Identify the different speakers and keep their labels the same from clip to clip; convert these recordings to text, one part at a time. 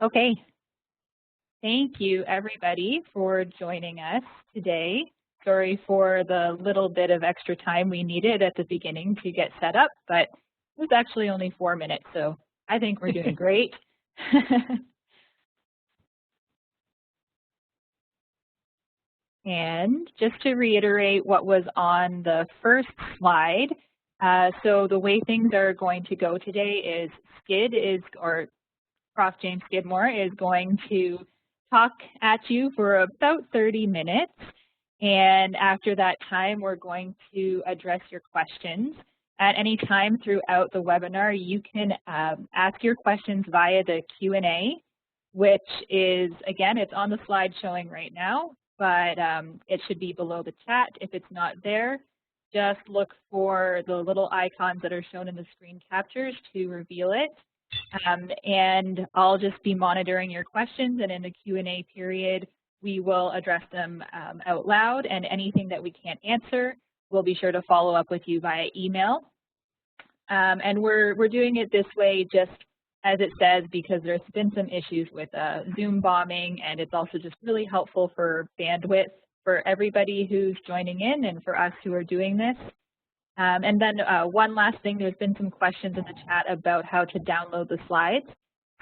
Speaker 1: Okay, thank you everybody for joining us today. Sorry for the little bit of extra time we needed at the beginning to get set up, but it was actually only 4 minutes, so I think we're doing great. And just to reiterate what was on the first slide, so the way things are going to go today is Prof. James Skidmore is going to talk at you for about 30 minutes. And after that time, we're going to address your questions. At any time throughout the webinar, you can ask your questions via the Q&A, which is, again, it's on the slide showing right now, but it should be below the chat. If it's not there, just look for the little icons that are shown in the screen captures to reveal it. And I'll just be monitoring your questions, and in the Q&A period, we will address them out loud, and anything that we can't answer, we'll be sure to follow up with you via email. And we're doing it this way just as it says because there's been some issues with Zoom bombing, and it's also just really helpful for bandwidth for everybody who's joining in and for us who are doing this. And then one last thing, there's been some questions in the chat about how to download the slides.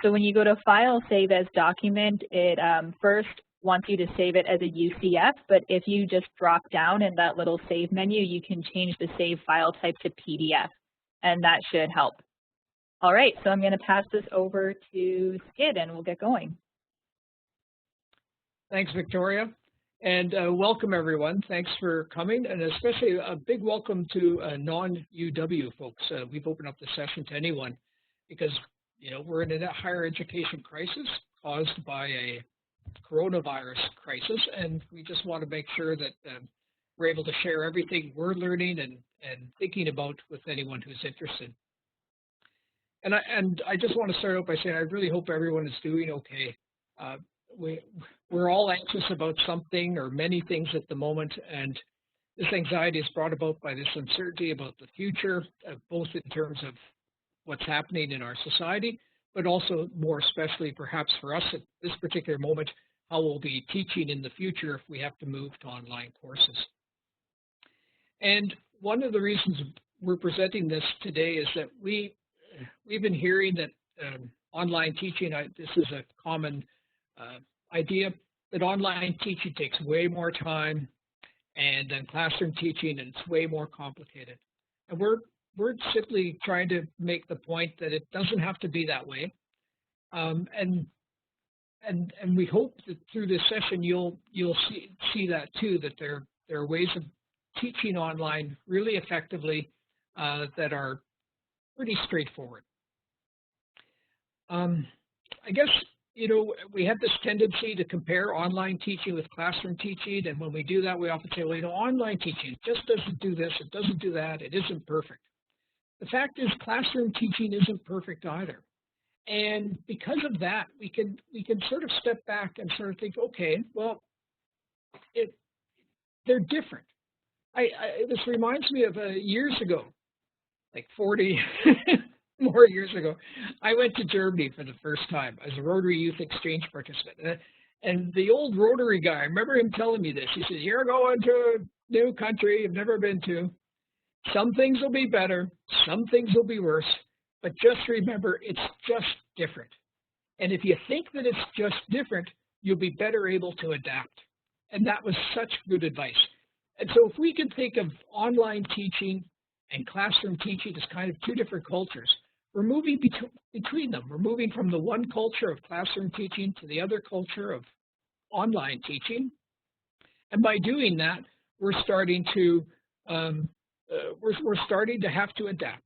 Speaker 1: So when you go to File, Save as Document, it first wants you to save it as a UCF, but if you just drop down in that little Save menu, you can change the save file type to PDF, and that should help. All right, so I'm going to pass this over to Skid, and we'll get going.
Speaker 2: Thanks, Victoria. And welcome, everyone. Thanks for coming, and especially a big welcome to non-UW folks. We've opened up the session to anyone because, you know, we're in a higher education crisis caused by a coronavirus crisis, and we just want to make sure that we're able to share everything we're learning and thinking about with anyone who's interested. And I just want to start out by saying I really hope everyone is doing okay. We're all anxious about something or many things at the moment, and this anxiety is brought about by this uncertainty about the future, both in terms of what's happening in our society, but also more especially perhaps for us at this particular moment, how we'll be teaching in the future if we have to move to online courses. And one of the reasons we're presenting this today is that we've been hearing that online teaching, this is a common idea, that online teaching takes way more time and then classroom teaching, and it's way more complicated. And we're simply trying to make the point that it doesn't have to be that way. And we hope that through this session you'll see that too, that there are ways of teaching online really effectively that are pretty straightforward. I guess, you know, we have this tendency to compare online teaching with classroom teaching, and when we do that, we often say, well, you know, online teaching just doesn't do this, it doesn't do that, it isn't perfect. The fact is, classroom teaching isn't perfect either. And because of that, we can sort of step back and sort of think, okay, well, they're different. This reminds me of years ago, like 40 more years ago, I went to Germany for the first time as a Rotary Youth Exchange participant. And the old Rotary guy, I remember him telling me this. He says, you're going to a new country you've never been to. Some things will be better, some things will be worse, but just remember, it's just different. And if you think that it's just different, you'll be better able to adapt. And that was such good advice. And so if we can think of online teaching and classroom teaching as kind of two different cultures, we're moving between them. We're moving from the one culture of classroom teaching to the other culture of online teaching. And by doing that, we're starting to have to adapt.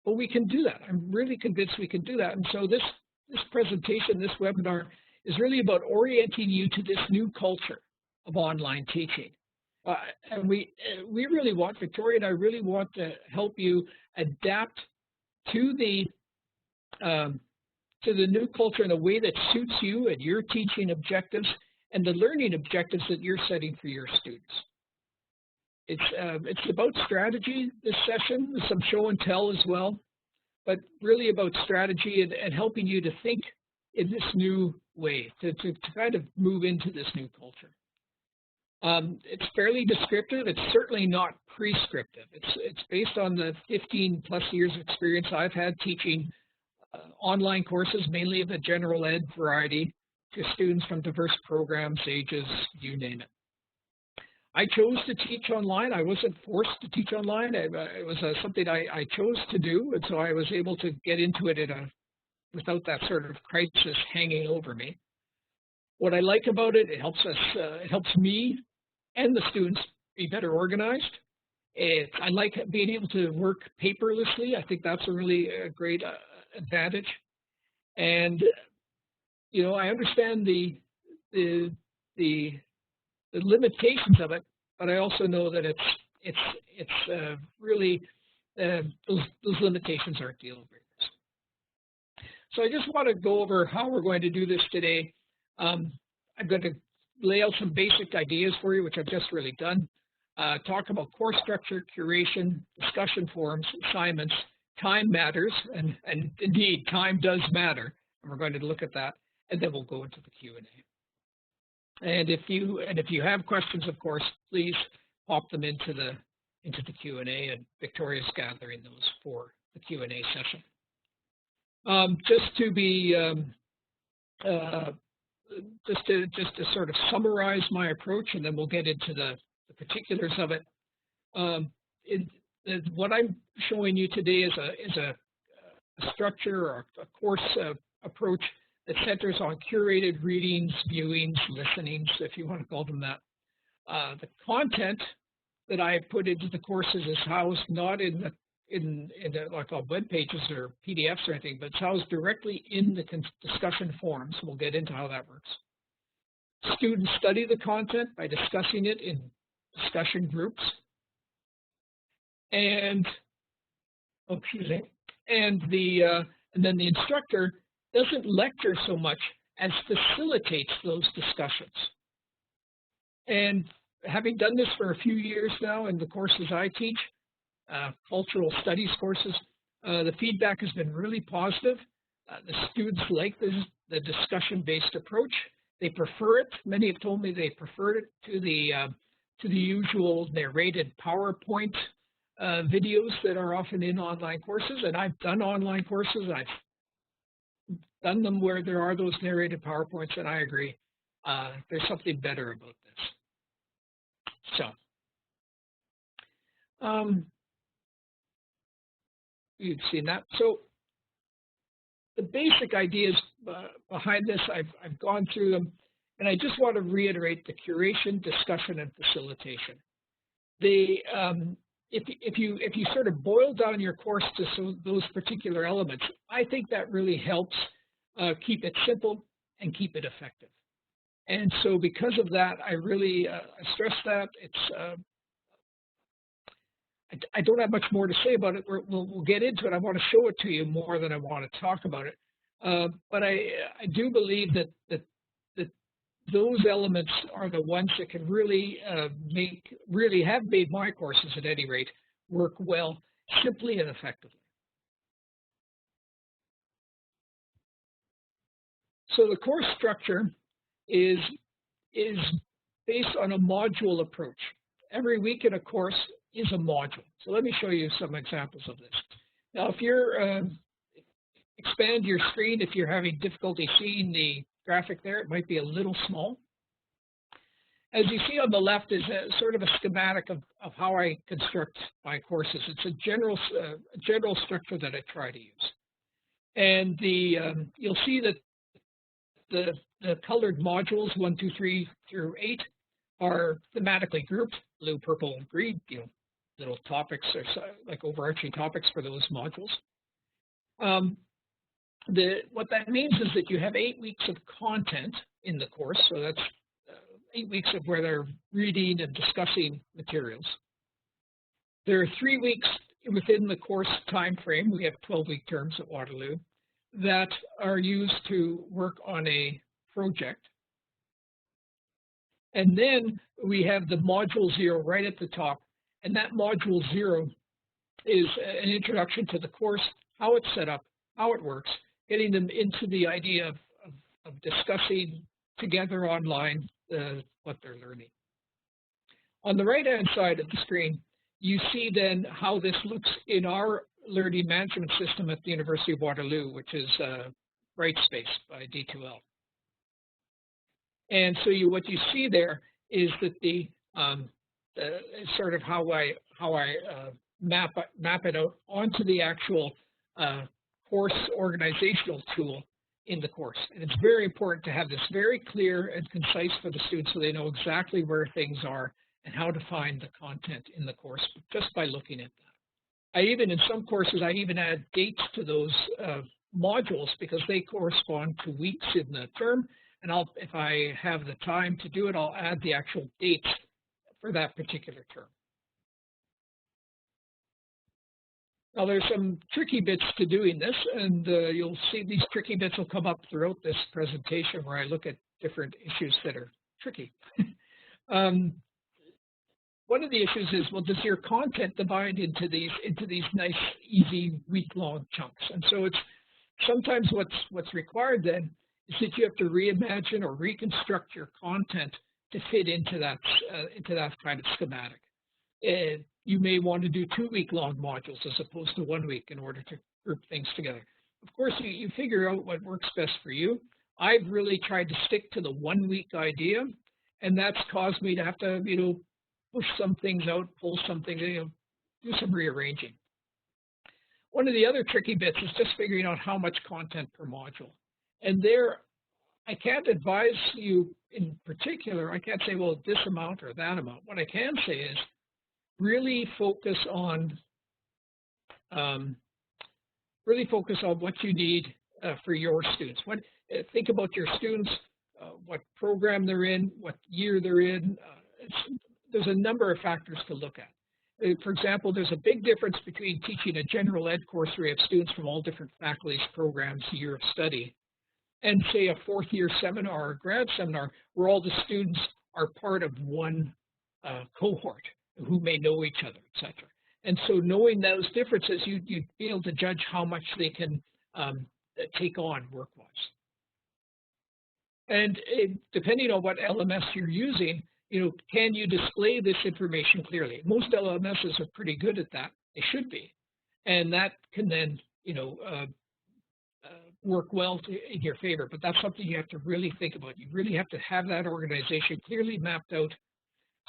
Speaker 2: But we can do that. I'm really convinced we can do that. And so this presentation, this webinar, is really about orienting you to this new culture of online teaching. And we really want, Victoria and I really want to help you adapt to the new culture in a way that suits you and your teaching objectives and the learning objectives that you're setting for your students. It's about strategy, this session, with some show and tell as well, but really about strategy and helping you to think in this new way, to kind of move into this new culture. It's fairly descriptive. It's certainly not prescriptive. It's based on the 15 plus years of experience I've had teaching online courses, mainly of the general ed variety, to students from diverse programs, ages, you name it. I chose to teach online. I wasn't forced to teach online. It was something I chose to do, and so I was able to get into it without that sort of crisis hanging over me. What I like about it, it helps me and the students be better organized. I like being able to work paperlessly. I think that's a really great advantage. And you know, I understand the limitations of it, but I also know that it's really those limitations aren't deal breakers. So I just want to go over how we're going to do this today. I'm going to lay out some basic ideas for you, which I've just really done. Talk about course structure, curation, discussion forums, assignments. Time matters, and indeed, time does matter. And we're going to look at that, and then we'll go into the Q&A. And if you have questions, of course, please pop them into the Q&A, and Victoria's gathering those for the Q&A session. Just to sort of summarize my approach, and then we'll get into the particulars of it. What I'm showing you today is a structure or a course approach that centers on curated readings, viewings, listenings, if you want to call them that. The content that I put into the courses is housed not in like on web pages or PDFs or anything, but it's housed directly in the discussion forums. We'll get into how that works. Students study the content by discussing it in discussion groups. And then the instructor doesn't lecture so much as facilitates those discussions. And having done this for a few years now in the courses I teach, cultural studies courses, the feedback has been really positive. The students like the discussion-based approach. They prefer it. Many have told me they prefer it to the usual narrated PowerPoint videos that are often in online courses. And I've done online courses. I've done them where there are those narrated PowerPoints, and I agree. There's something better about this. So, you've seen that. So, the basic ideas behind this, I've gone through them, and I just want to reiterate the curation, discussion, and facilitation. If you sort of boil down your course to those particular elements, I think that really helps keep it simple and keep it effective. And so because of that, I really stress that. I don't have much more to say about it. We'll get into it. I want to show it to you more than I want to talk about it. But I do believe that those elements are the ones that can really have made my courses, at any rate, work well, simply and effectively. So the course structure is based on a module approach. Every week in a course is a module. So let me show you some examples of this. Now, if you're expand your screen, if you're having difficulty seeing the graphic there, it might be a little small. As you see on the left is a sort of a schematic of how I construct my courses. It's a general structure that I try to use. And you'll see that the colored modules 1, 2, 3 through 8 are thematically grouped, blue, purple, and green, little topics or like overarching topics for those modules. What that means is that you have 8 weeks of content in the course, so that's 8 weeks of where they're reading and discussing materials. There are 3 weeks within the course time frame. We have 12-week terms at Waterloo that are used to work on a project. And then we have the module 0 right at the top. And that module 0 is an introduction to the course, how it's set up, how it works, getting them into the idea discussing together online what they're learning. On the right-hand side of the screen, you see then how this looks in our learning management system at the University of Waterloo, which is Brightspace by D2L. And so what you see there is that the sort of how I map it out onto the actual course organizational tool in the course. And it's very important to have this very clear and concise for the students so they know exactly where things are and how to find the content in the course just by looking at that. In some courses, I even add dates to those modules because they correspond to weeks in the term. And if I have the time to do it, I'll add the actual dates for that particular term. Now, there's some tricky bits to doing this, and you'll see these tricky bits will come up throughout this presentation where I look at different issues that are tricky. One of the issues is, well, does your content divide into these nice, easy, week-long chunks? And so it's sometimes what's required then is that you have to reimagine or reconstruct your content to fit into that kind of schematic. You may want to do 2-week-long modules as opposed to 1 week in order to group things together. Of course, you figure out what works best for you. I've really tried to stick to the 1 week idea, and that's caused me to have to, push some things out, pull some things, do some rearranging. One of the other tricky bits is just figuring out how much content per module. And there, I can't advise you in particular. I can't say, well, this amount or that amount. What I can say is really focus on what you need for your students. Think about your students, what program they're in, what year they're in. There's a number of factors to look at. For example, there's a big difference between teaching a general ed course where you have students from all different faculties, programs, year of study, and say a 4th year seminar or grad seminar where all the students are part of one cohort who may know each other, etc. And so knowing those differences, you'd be able to judge how much they can take on work-wise. And depending on what LMS you're using, can you display this information clearly? Most LMSs are pretty good at that. They should be. And that can then, work well in your favor. But that's something you have to really think about. You really have to have that organization clearly mapped out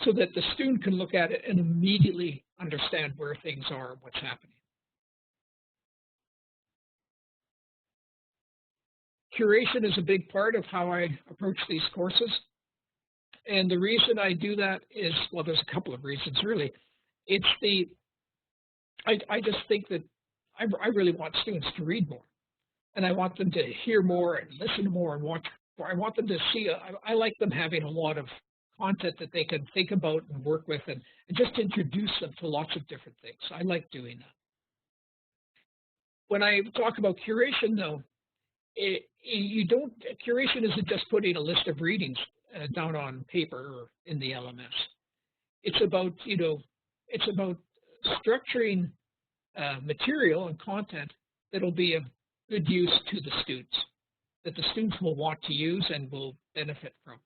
Speaker 2: so that the student can look at it and immediately understand where things are and what's happening. Curation is a big part of how I approach these courses. And the reason I do that is, well, there's a couple of reasons, really. It's I just think that I really want students to read more. And I want them to hear more and listen to more and watch more. I want them to see, I like them having a lot of content that they can think about and work with and just introduce them to lots of different things. I like doing that. When I talk about curation, though, curation isn't just putting a list of readings down on paper or in the LMS. It's about, structuring material and content that'll be of good use to the students, that the students will want to use and will benefit from.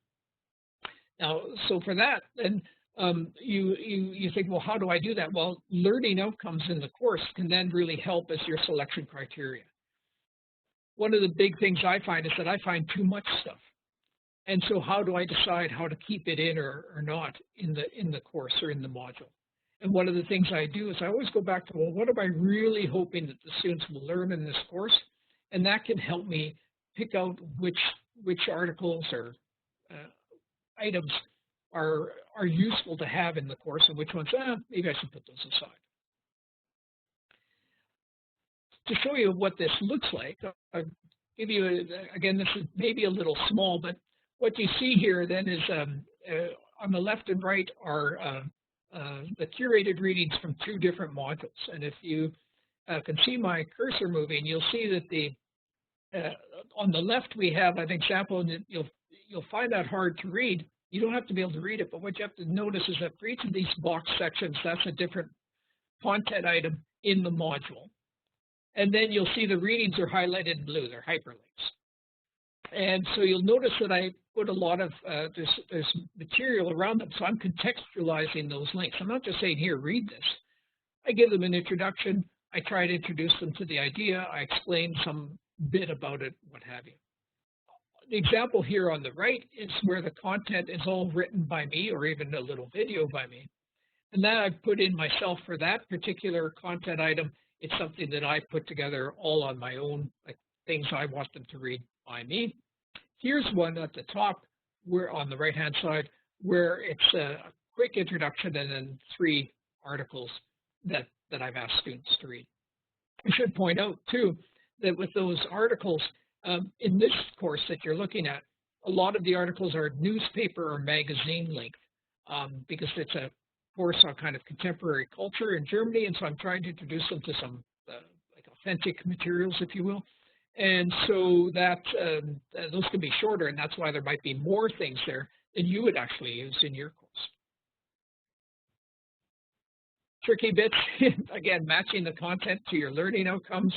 Speaker 2: Now, so for that, then you think, well, how do I do that? Well, learning outcomes in the course can then really help as your selection criteria. One of the big things I find is that I find too much stuff. And so how do I decide how to keep it in or not in the course or in the module? And one of the things I do is I always go back to, well, what am I really hoping that the students will learn in this course? And that can help me pick out which articles or items are useful to have in the course and which ones, maybe I should put those aside. To show you what this looks like, I'll give you, again, this is maybe a little small, but what you see here then is on the left and right are the curated readings from 2 different modules. And if you can see my cursor moving, you'll see that on the left we have an example, and you'll find that hard to read. You don't have to be able to read it, but what you have to notice is that for each of these box sections, that's a different content item in the module. And then you'll see the readings are highlighted in blue, they're hyperlinks. And so you'll notice that I put a lot of, there's material around them. So I'm contextualizing those links. I'm not just saying, here, read this. I give them an introduction. I try to introduce them to the idea. I explain some bit about it, what have you. The example here on the right is where the content is all written by me or even a little video by me. And that I've put in myself for that particular content item. It's something that I put together all on my own, like things I want them to read by me. Here's one at the top, where on the right-hand side, where it's a quick introduction and then 3 articles that I've asked students to read. I should point out, too, that with those articles, in this course that you're looking at, a lot of the articles are newspaper or magazine length because it's a course on kind of contemporary culture in Germany, and so I'm trying to introduce them to some like authentic materials, if you will. And so that those can be shorter, and that's why there might be more things there than you would actually use in your course. Tricky bits, again, matching the content to your learning outcomes.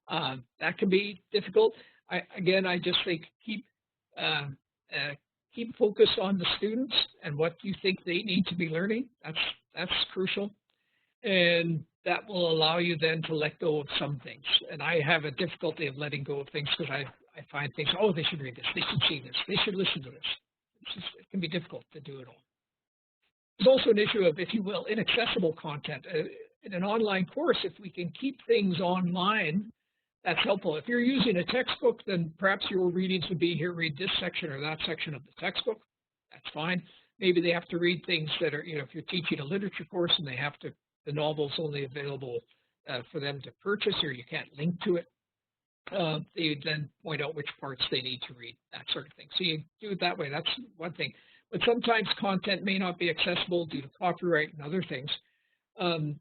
Speaker 2: That can be difficult. I just think keep focus on the students and what you think they need to be learning. That's crucial. And that will allow you then to let go of some things. And I have a difficulty of letting go of things because I find things, oh, they should read this, they should see this, they should listen to this. It can be difficult to do it all. There's also an issue of, if you will, inaccessible content. In an online course, if we can keep things online, that's helpful. If you're using a textbook, then perhaps your readings would be, here, read this section or that section of the textbook. That's fine. Maybe they have to read things that are, if you're teaching a literature course and they have to, the novel's only available for them to purchase or you can't link to it, they then point out which parts they need to read, that sort of thing. So you do it that way. That's one thing. But sometimes content may not be accessible due to copyright and other things.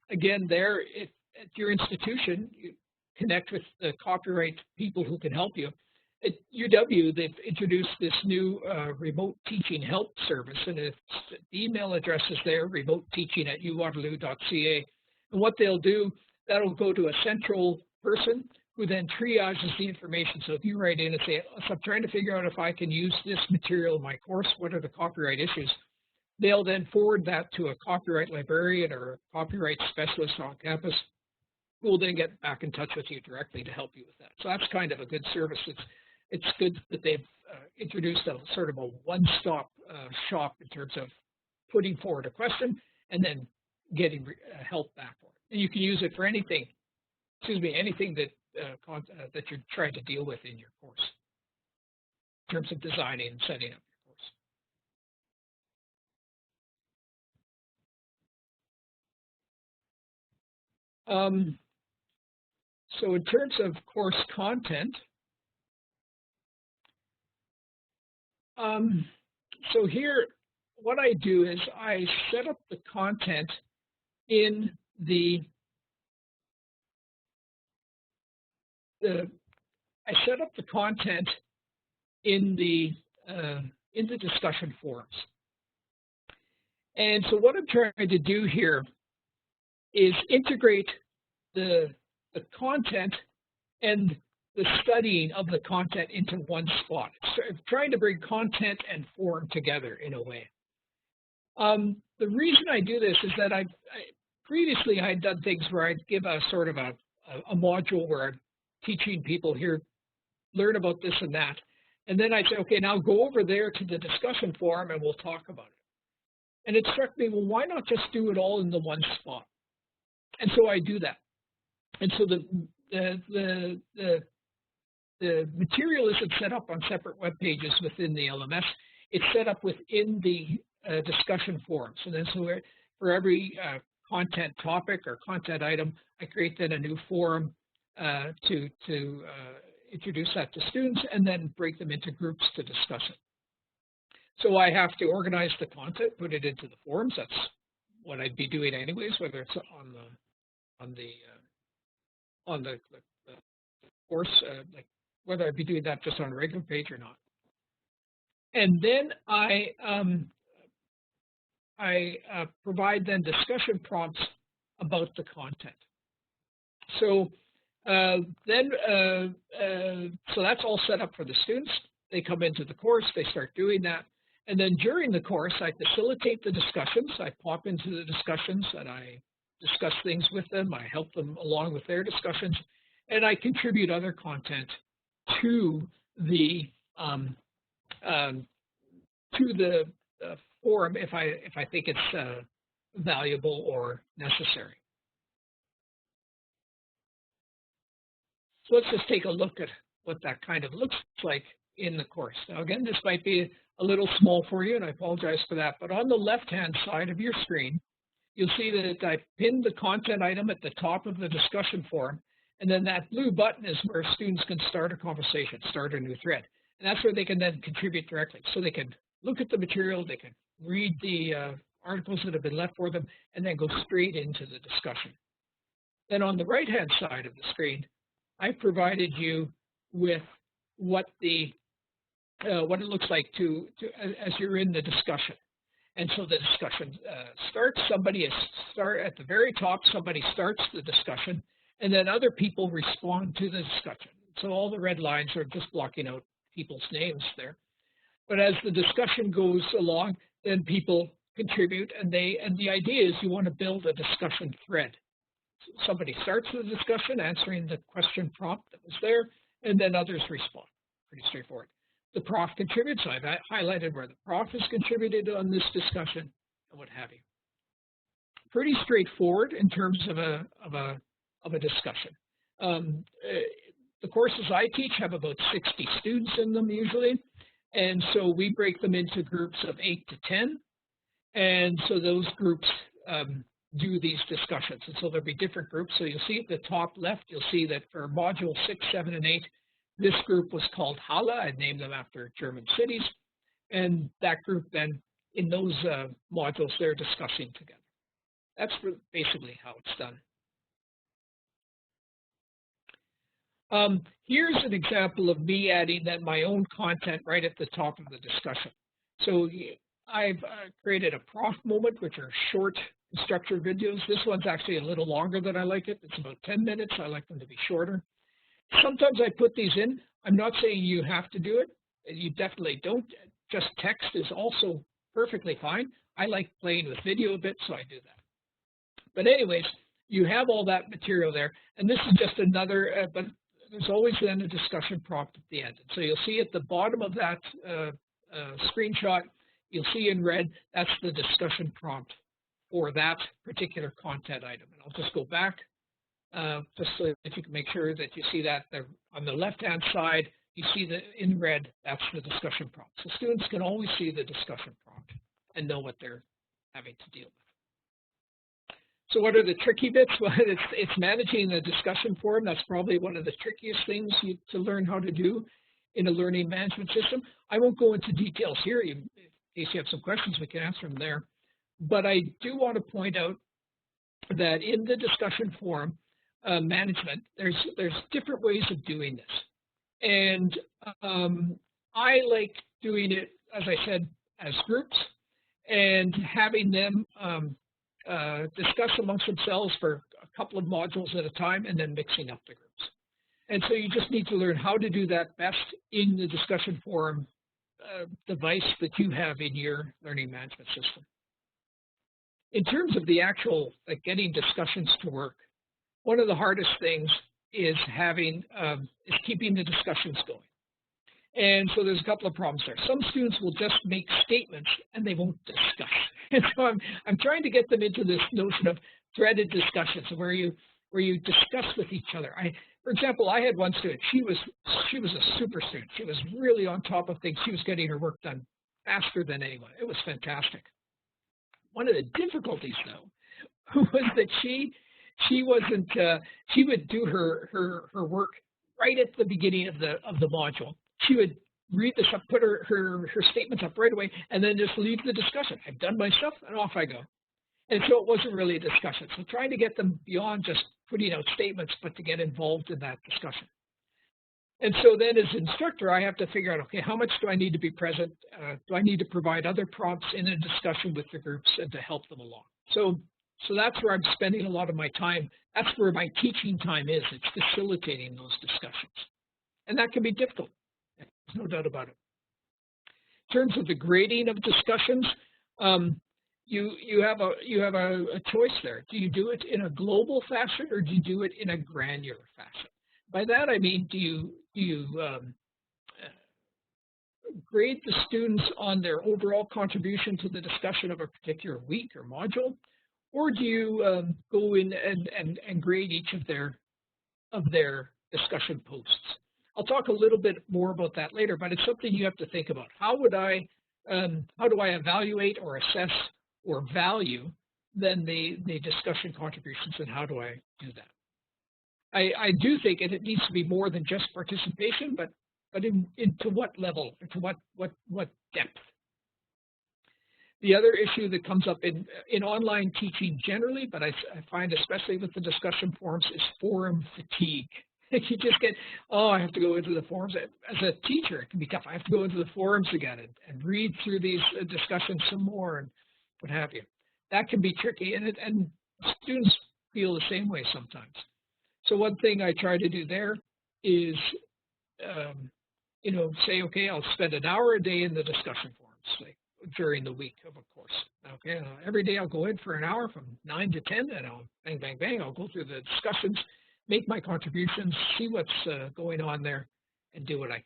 Speaker 2: Again, there, at your institution, you connect with the copyright people who can help you. At UW, they've introduced this new remote teaching help service, and the email address is there, remoteteaching@uwaterloo.ca. And what they'll do, that'll go to a central person who then triages the information. So if you write in and say, so I'm trying to figure out if I can use this material in my course, what are the copyright issues? They'll then forward that to a copyright librarian or a copyright specialist on campus who will then get back in touch with you directly to help you with that. So that's kind of a good service. It's good that they've introduced a sort of a one-stop shop in terms of putting forward a question and then getting help back for it. And you can use it for anything, anything that that you're trying to deal with in your course in terms of designing and setting up your course. So in terms of course content, so here, what I do is I set up the content in the discussion forums. And so what I'm trying to do here is integrate the content and the studying of the content into one spot. So I'm trying to bring content and form together in a way. The reason I do this is that previously I had done things where I'd give a sort of a module where I'm teaching people here, learn about this and that. And then I'd say, okay, now go over there to the discussion forum and we'll talk about it. And it struck me, well, why not just do it all in the one spot? And so I do that. And so the material isn't set up on separate web pages within the LMS. It's set up within the discussion forums. And then so for every content topic or content item, I create then a new forum to introduce that to students and then break them into groups to discuss it. So I have to organize the content, put it into the forums. That's what I'd be doing anyways, whether it's on the course, like whether I'd be doing that just on a regular page or not. And then I provide then discussion prompts about the content. So so that's all set up for the students. they come into the course, they start doing that. And then during the course, I facilitate the discussions. I pop into the discussions and I discuss things with them. I help them along with their discussions. And I contribute other content to the forum if I think it's valuable or necessary. So let's just take a look at what that kind of looks like in the course. Now again, this might be a little small for you, and I apologize for that, but on the left-hand side of your screen, you'll see that I pinned the content item at the top of the discussion forum, and then that blue button is where students can start a conversation, start a new thread. And that's where they can then contribute directly. So they can look at the material, they can read the articles that have been left for them, and then go straight into the discussion. Then on the right-hand side of the screen, I provided you with what it looks like as you're in the discussion. And so the discussion starts. At the very top, somebody starts the discussion, and then other people respond to the discussion. So all the red lines are just blocking out people's names there. But as the discussion goes along, then people contribute, and the idea is you want to build a discussion thread. Somebody starts the discussion answering the question prompt that was there, and then others respond. Pretty straightforward. The prof contributes. I've highlighted where the prof has contributed on this discussion and what have you. Pretty straightforward in terms of a discussion. The courses I teach have about 60 students in them usually, and so we break them into groups of 8 to 10, and so those groups do these discussions. And so there'll be different groups. So you'll see at the top left, you'll see that for module 6, 7, and 8, this group was called Halle. I named them after German cities. And that group then, in those modules, they're discussing together. That's basically how it's done. Here's an example of me adding then my own content right at the top of the discussion. So I've created a prof moment, which are short instructor videos. This one's actually a little longer than I like it. It's about 10 minutes. I like them to be shorter. Sometimes I put these in. I'm not saying you have to do it. You definitely don't. Just text is also perfectly fine. I like playing with video a bit, so I do that. But anyways, you have all that material there. And this is just another, but there's always then a discussion prompt at the end. And so you'll see at the bottom of that screenshot, you'll see in red, that's the discussion prompt for that particular content item. And I'll just go back just so that you can make sure that you see that there. On the left-hand side, you see that in red, that's the discussion prompt. So students can always see the discussion prompt and know what they're having to deal with. So what are the tricky bits? Well, it's managing the discussion forum. That's probably one of the trickiest things to learn how to do in a learning management system. I won't go into details here. In case you have some questions, we can answer them there. But I do want to point out that in the discussion forum management, there's different ways of doing this. And I like doing it, as I said, as groups and having them discuss amongst themselves for a couple of modules at a time and then mixing up the groups. And so you just need to learn how to do that best in the discussion forum device that you have in your learning management system. In terms of the actual getting discussions to work, one of the hardest things is keeping the discussions going. And so there's a couple of problems there. Some students will just make statements and they won't discuss. And so I'm trying to get them into this notion of threaded discussions where you discuss with each other. For example, I had one student. She was a super student. She was really on top of things. She was getting her work done faster than anyone. It was fantastic. One of the difficulties, though, was that she would do her work right at the beginning of the module. She would read this up, put her statements up right away, and then just leave the discussion. I've done my stuff, and off I go. And so it wasn't really a discussion. So trying to get them beyond just putting out statements, but to get involved in that discussion. And so then as instructor, I have to figure out, okay, how much do I need to be present? Do I need to provide other prompts in a discussion with the groups and to help them along? So that's where I'm spending a lot of my time. That's where my teaching time is. It's facilitating those discussions. And that can be difficult. There's no doubt about it. In terms of the grading of discussions, you have a choice there. Do you do it in a global fashion or do you do it in a granular fashion? By that I mean, do you grade the students on their overall contribution to the discussion of a particular week or module, or do you go in and grade each of their discussion posts? I'll talk a little bit more about that later, but it's something you have to think about. How do I evaluate or assess or value then the discussion contributions, and how do I do that? I do think it needs to be more than just participation, but to what level, to what depth. The other issue that comes up in online teaching generally, but I find especially with the discussion forums, is forum fatigue. You just get, oh, I have to go into the forums. As a teacher, it can be tough. I have to go into the forums again and read through these discussions some more and what have you. That can be tricky, and students feel the same way sometimes. So one thing I try to do there is, say, okay, I'll spend an hour a day in the discussion forums, like during the week of a course. Okay, every day I'll go in for an hour from 9 to 10, and I'll bang, bang, bang. I'll go through the discussions, make my contributions, see what's going on there, and do what I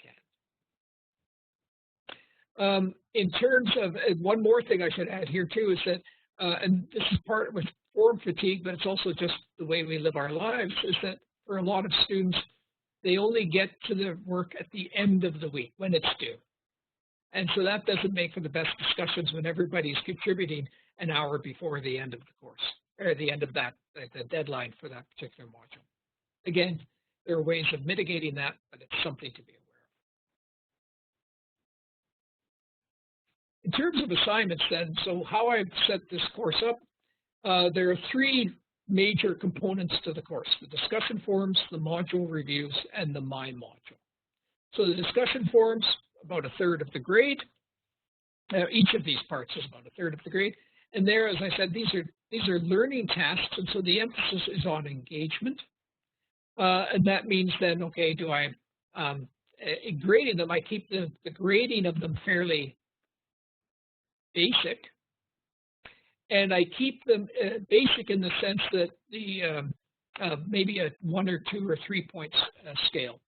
Speaker 2: can. In terms of one more thing I should add here too is that, and this is part with forum fatigue, but it's also just the way we live our lives, is that for a lot of students, they only get to their work at the end of the week when it's due. And so that doesn't make for the best discussions when everybody's contributing an hour before the end of the course, or the end of the deadline for that particular module. Again, there are ways of mitigating that, but it's something to be aware of. In terms of assignments then, so how I've set this course up, there are three major components to the course: the discussion forums, the module reviews, and the My Module. So the discussion forums, about a third of the grade. Each of these parts is about a third of the grade. And there, as I said, these are learning tasks, and so the emphasis is on engagement. And that means then, okay, do I, in grading them, I keep the grading of them fairly basic. And I keep them basic in the sense that the maybe a 1 or 2 or 3 points scale.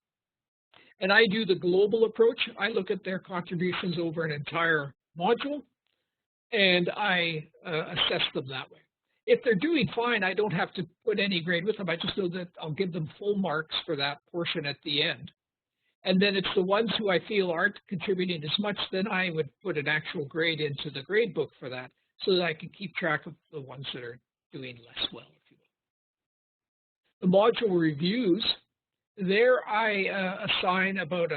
Speaker 2: And I do the global approach. I look at their contributions over an entire module, and I assess them that way. If they're doing fine, I don't have to put any grade with them. I just know that I'll give them full marks for that portion at the end. And then it's the ones who I feel aren't contributing as much, then I would put an actual grade into the grade book for that, so that I can keep track of the ones that are doing less well, if you will. The module reviews, there I assign about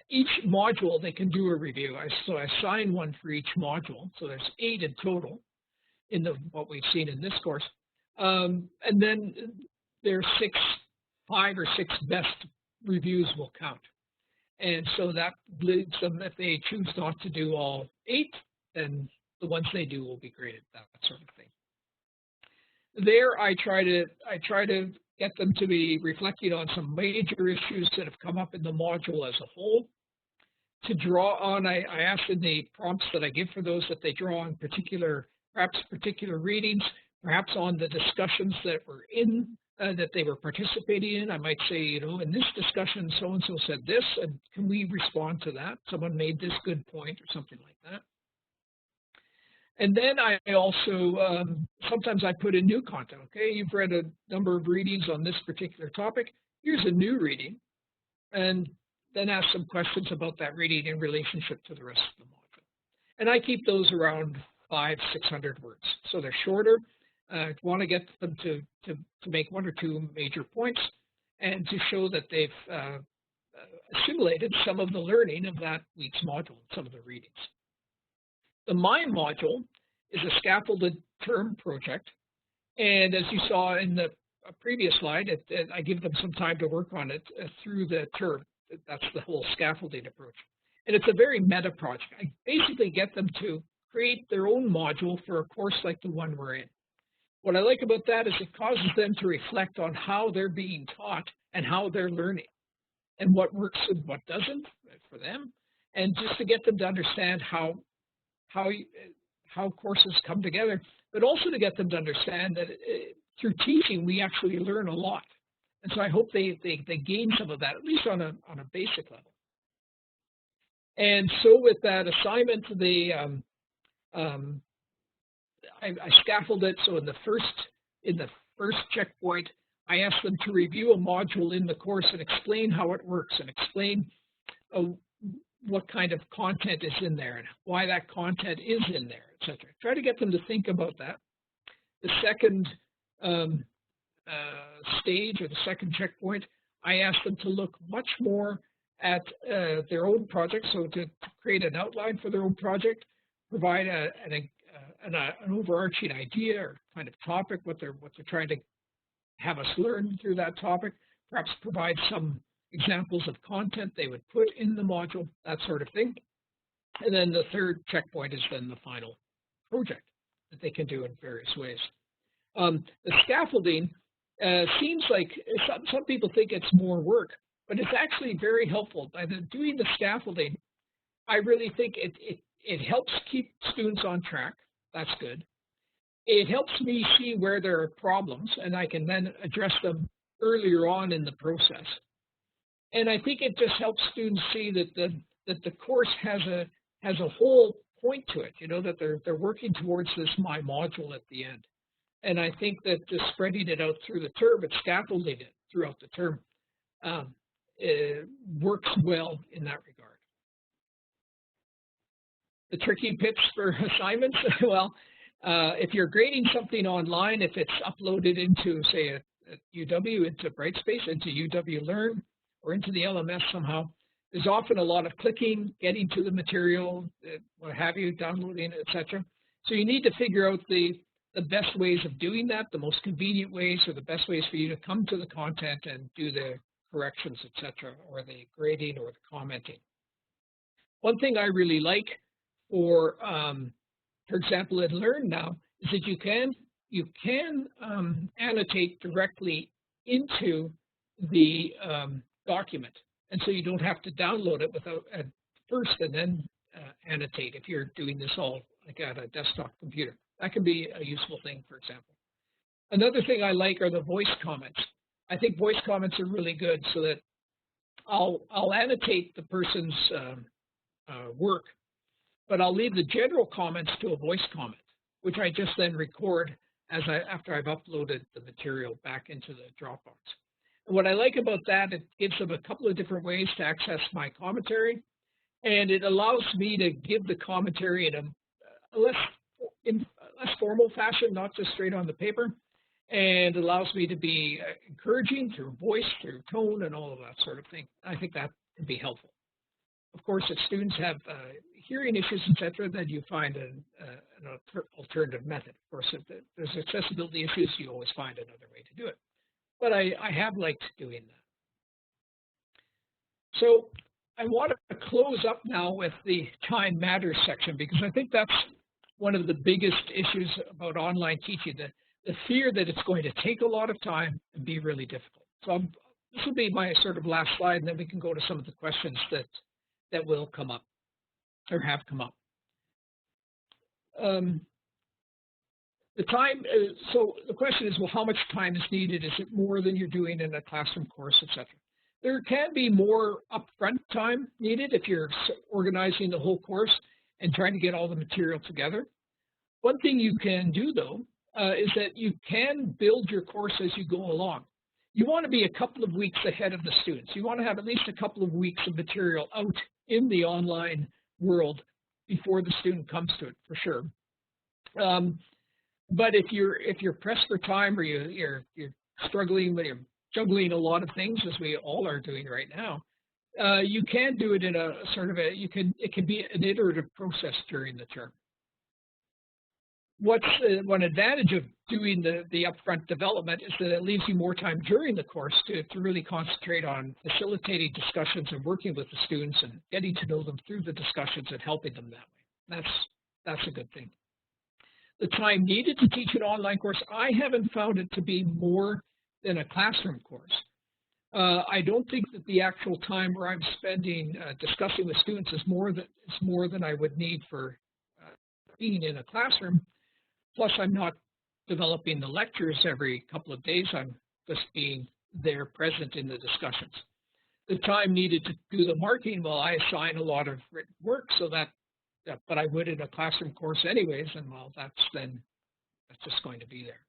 Speaker 2: each module they can do a review. So I assign one for each module. So there's 8 in total in what we've seen in this course. And then there's 5 or 6 best reviews will count. And so that leads them, if they choose not to do all 8, then the ones they do will be graded, that sort of thing. There I try to get them to be reflecting on some major issues that have come up in the module as a whole. To draw on, I ask in the prompts that I give for those that they draw on perhaps particular readings, perhaps on the discussions that were in, that they were participating in. I might say, in this discussion, so-and-so said this, and can we respond to that? Someone made this good point or something like that. And then I also, sometimes I put in new content. Okay, you've read a number of readings on this particular topic. Here's a new reading. And then ask some questions about that reading in relationship to the rest of the module. And I keep those around 500-600 words. So they're shorter. I want to get them to make 1 or 2 major points and to show that they've assimilated some of the learning of that week's module, some of the readings. The My Module is a scaffolded term project, and as you saw in the previous slide, I give them some time to work on it through the term. That's the whole scaffolding approach. And it's a very meta project. I basically get them to create their own module for a course like the one we're in. What I like about that is it causes them to reflect on how they're being taught and how they're learning. and what works and what doesn't for them, and just to get them to understand how courses come together, but also to get them to understand that through teaching we actually learn a lot. And so I hope they gain some of that, at least on a basic level. And so with that assignment, I scaffold it. So in the first checkpoint, I ask them to review a module in the course and explain how it works and explain what kind of content is in there and why that content is in there, etc. Try to get them to think about that. The second stage, or the second checkpoint, I ask them to look much more at their own project, so to create an outline for their own project, provide an overarching idea or kind of topic, what they're trying to have us learn through that topic, perhaps provide some examples of content they would put in the module, that sort of thing. And then the third checkpoint is then the final project that they can do in various ways. The scaffolding seems like some people think it's more work, but it's actually very helpful. By doing the scaffolding, I really think it helps keep students on track. That's good. It helps me see where there are problems, and I can then address them earlier on in the process. And I think it just helps students see that the course has a whole point to it. You know, that they're working towards this my module at the end. And I think that just spreading it out through the term, but scaffolding it throughout the term, it works well in that regard. The tricky bits for assignments, well, if you're grading something online, if it's uploaded into, say, a UW, into Brightspace, into UW Learn, or into the LMS somehow, there's often a lot of clicking, getting to the material, what have you, downloading, etc. So you need to figure out the best ways of doing that, the most convenient ways, or the best ways for you to come to the content and do the corrections, etc., or the grading or the commenting. One thing I really like for example, in Learn now, is that you can annotate directly into the document, and so you don't have to download it without first and then annotate if you're doing this all like at a desktop computer. That can be a useful thing, for example. Another thing I like are the voice comments. I think voice comments are really good, so that I'll annotate the person's work, but I'll leave the general comments to a voice comment, which I just then record after I've uploaded the material back into the Dropbox. And what I like about that, it gives them a couple of different ways to access my commentary, and it allows me to give the commentary in a less formal fashion, not just straight on the paper, and allows me to be encouraging through voice, through tone, and all of that sort of thing. I think that can be helpful. Of course, if students have hearing issues, etc., then you find an alternative method. Of course, if there's accessibility issues, you always find another way to do it. But I have liked doing that. So I want to close up now with the time matters section, because I think that's one of the biggest issues about online teaching, the fear that it's going to take a lot of time and be really difficult. So this will be my sort of last slide, and then we can go to some of the questions that will come up or have come up. The time, so the question is, well, how much time is needed? Is it more than you're doing in a classroom course, etc.? There can be more upfront time needed if you're organizing the whole course and trying to get all the material together. One thing you can do, though, is that you can build your course as you go along. You want to be a couple of weeks ahead of the students. You want to have at least a couple of weeks of material out in the online world before the student comes to it, for sure. But if you're pressed for time, or you're struggling, you're juggling a lot of things, as we all are doing right now, you can do it in a sort of it can be an iterative process during the term. What's one advantage of doing the upfront development is that it leaves you more time during the course to really concentrate on facilitating discussions and working with the students and getting to know them through the discussions and helping them that way. That's a good thing. The time needed to teach an online course, I haven't found it to be more than a classroom course. I don't think that the actual time where I'm spending discussing with students is more than I would need for being in a classroom. Plus, I'm not developing the lectures every couple of days. I'm just being there present in the discussions. The time needed to do the marking, well, I assign a lot of written work, so but I would in a classroom course anyways, and well, that's just going to be there.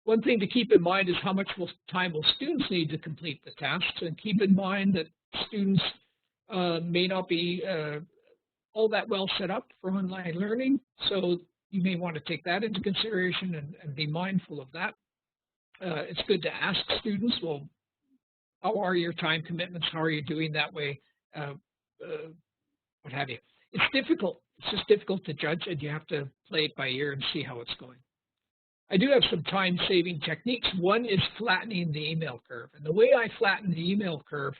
Speaker 2: One thing to keep in mind is how much time will students need to complete the tasks, and keep in mind that students may not be all that well set up for online learning, so you may want to take that into consideration and be mindful of that. It's good to ask students, well, how are your time commitments? How are you doing that way? What have you? It's difficult. It's just difficult to judge, and you have to play it by ear and see how it's going. I do have some time-saving techniques. One is flattening the email curve. And the way I flatten the email curve,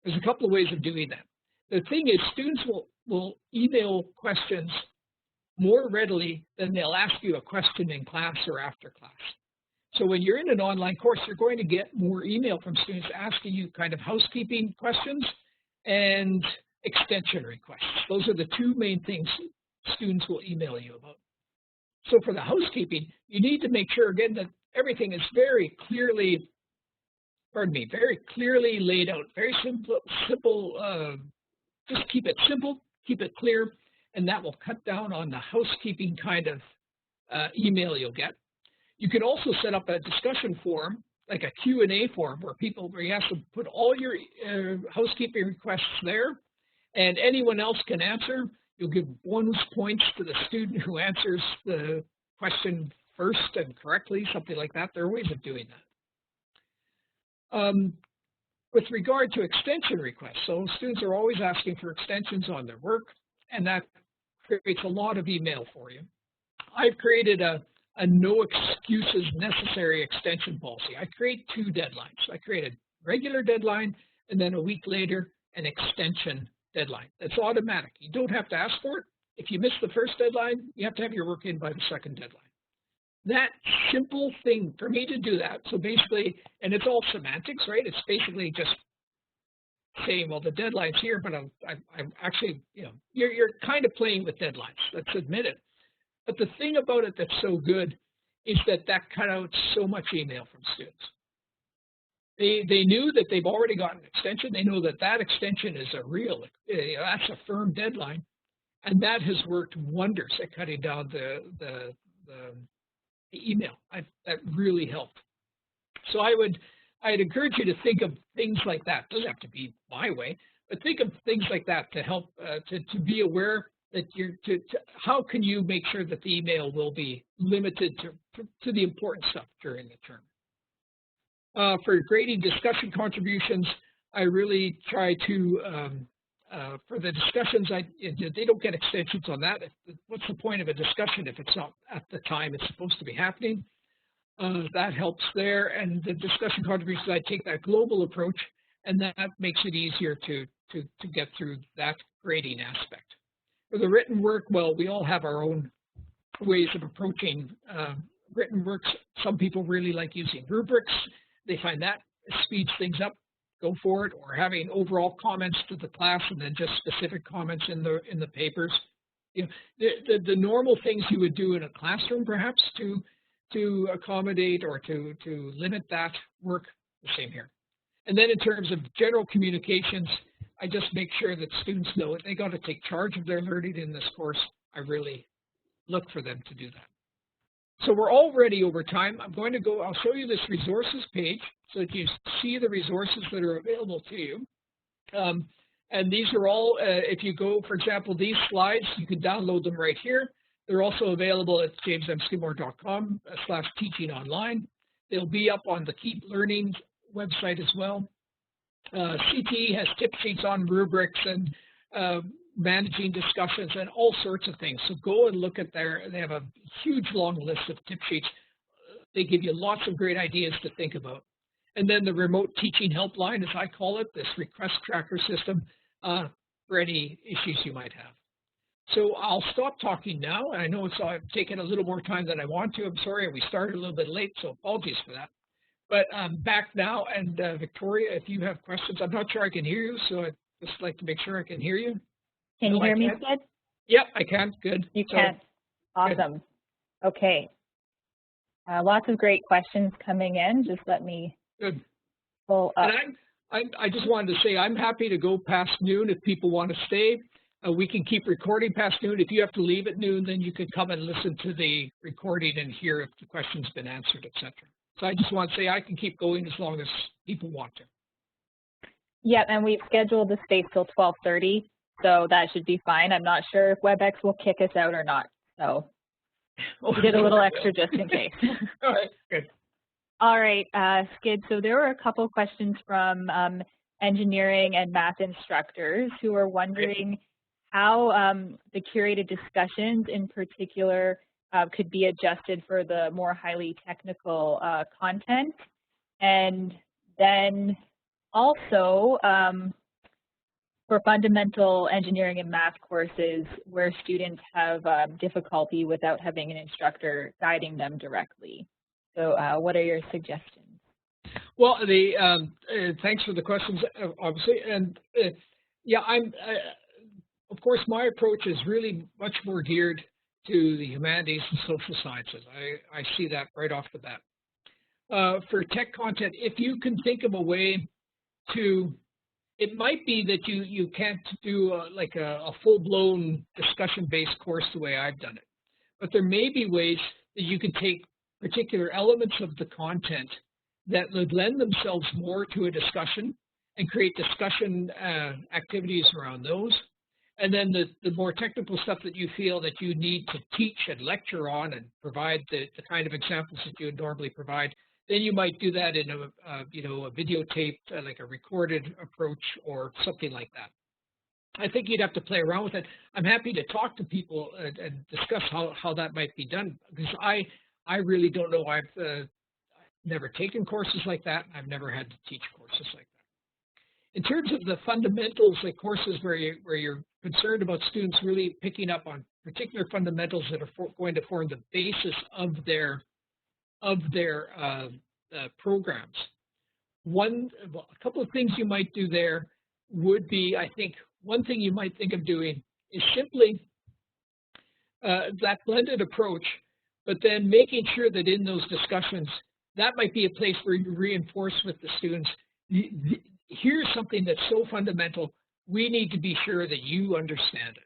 Speaker 2: there's a couple of ways of doing that. The thing is, students will email questions more readily than they'll ask you a question in class or after class. So when you're in an online course, you're going to get more email from students asking you kind of housekeeping questions and extension requests. Those are the two main things students will email you about. So for the housekeeping, you need to make sure, again, that everything is very clearly laid out, very simple, just keep it simple, keep it clear, and that will cut down on the housekeeping kind of email you'll get. You can also set up a discussion forum, like a Q&A forum, where you have to put all your housekeeping requests there, and anyone else can answer. You'll give bonus points to the student who answers the question first and correctly, something like that. There are ways of doing that. With regard to extension requests, so students are always asking for extensions on their work, and that creates a lot of email for you. I've created a no excuses necessary extension policy. I create two deadlines. I create a regular deadline, and then a week later, an extension deadline. That's automatic. You don't have to ask for it. If you miss the first deadline, you have to have your work in by the second deadline. That simple thing for me to do that, so basically, and it's all semantics, right? It's basically just saying, well, the deadline's here, but I'm actually, you're kind of playing with deadlines. Let's admit it. But the thing about it that's so good is that cut out so much email from students. They knew that they've already got an extension. They know that extension is that's a firm deadline, and that has worked wonders at cutting down the email. That really helped. So I'd encourage you to think of things like that. It doesn't have to be my way, but think of things like that to help to be aware that how can you make sure that the email will be limited to the important stuff during the term. For grading discussion contributions, I really try to, for the discussions, they don't get extensions on that. What's the point of a discussion if it's not at the time it's supposed to be happening? That helps there. And the discussion contributions, I take that global approach, and that makes it easier to get through that grading aspect. For the written work, well, we all have our own ways of approaching written works. Some people really like using rubrics. They find that speeds things up. Go for it. Or having overall comments to the class and then just specific comments in the papers. The normal things you would do in a classroom, perhaps, to accommodate or to limit that work, the same here. And then in terms of general communications, I just make sure that students know that they got to take charge of their learning in this course. I really look for them to do that. So we're already over time. I'll show you this resources page so that you see the resources that are available to you. And these are all, if you go, for example, these slides, you can download them right here. They're also available at jamesmskidmore.com/teachingonline. They'll be up on the Keep Learning website as well. CTE has tip sheets on rubrics and managing discussions and all sorts of things. So go and look at they have a huge long list of tip sheets. They give you lots of great ideas to think about. And then the remote teaching helpline, as I call it, this request tracker system for any issues you might have. So I'll stop talking now. I know I've taken a little more time than I want to. I'm sorry we started a little bit late, so apologies for that. But I'm back now, and Victoria, if you have questions, I'm not sure I can hear you, so I'd just like to make sure I can hear you.
Speaker 1: Can you
Speaker 2: No, I
Speaker 1: hear me,
Speaker 2: can't.
Speaker 1: Skid?
Speaker 2: Yep, I can. Good.
Speaker 1: You
Speaker 2: So,
Speaker 1: can. Awesome. Okay. Lots of great questions coming in. Just let me
Speaker 2: good.
Speaker 1: pull up.
Speaker 2: And I just wanted to say I'm happy to go past noon if people want to stay. We can keep recording past noon. If you have to leave at noon, then you can come and listen to the recording and hear if the question's been answered, etc. So I just want to say I can keep going as long as people want to.
Speaker 1: Yeah, and we've scheduled the space till 12:30, so that should be fine. I'm not sure if WebEx will kick us out or not, so we did a little extra just in case.
Speaker 2: All right, good.
Speaker 1: All right, Skid, so there were a couple questions from engineering and math instructors who are wondering how the curated discussions in particular could be adjusted for the more highly technical content. And then also for fundamental engineering and math courses where students have difficulty without having an instructor guiding them directly. So what are your suggestions?
Speaker 2: Well, thanks for the questions, obviously. And yeah, of course, my approach is really much more geared to the humanities and social sciences. I see that right off the bat. For tech content, if you can think of a way to, it might be that you can't do like a full-blown discussion-based course the way I've done it. But there may be ways that you can take particular elements of the content that would lend themselves more to a discussion and create discussion activities around those. And then the more technical stuff that you feel that you need to teach and lecture on and provide the kind of examples that you would normally provide, then you might do that in a videotaped, like a recorded approach or something like that. I think you'd have to play around with it. I'm happy to talk to people and discuss how that might be done, because I really don't know. I've never taken courses like that. I've never had to teach courses like that. In terms of the fundamentals, like courses where you're concerned about students really picking up on particular fundamentals that are going to form the basis of their programs. A couple of things you might do there would be, I think, one thing you might think of doing is simply that blended approach, but then making sure that in those discussions, that might be a place where you reinforce with the students, here's something that's so fundamental, we need to be sure that you understand it.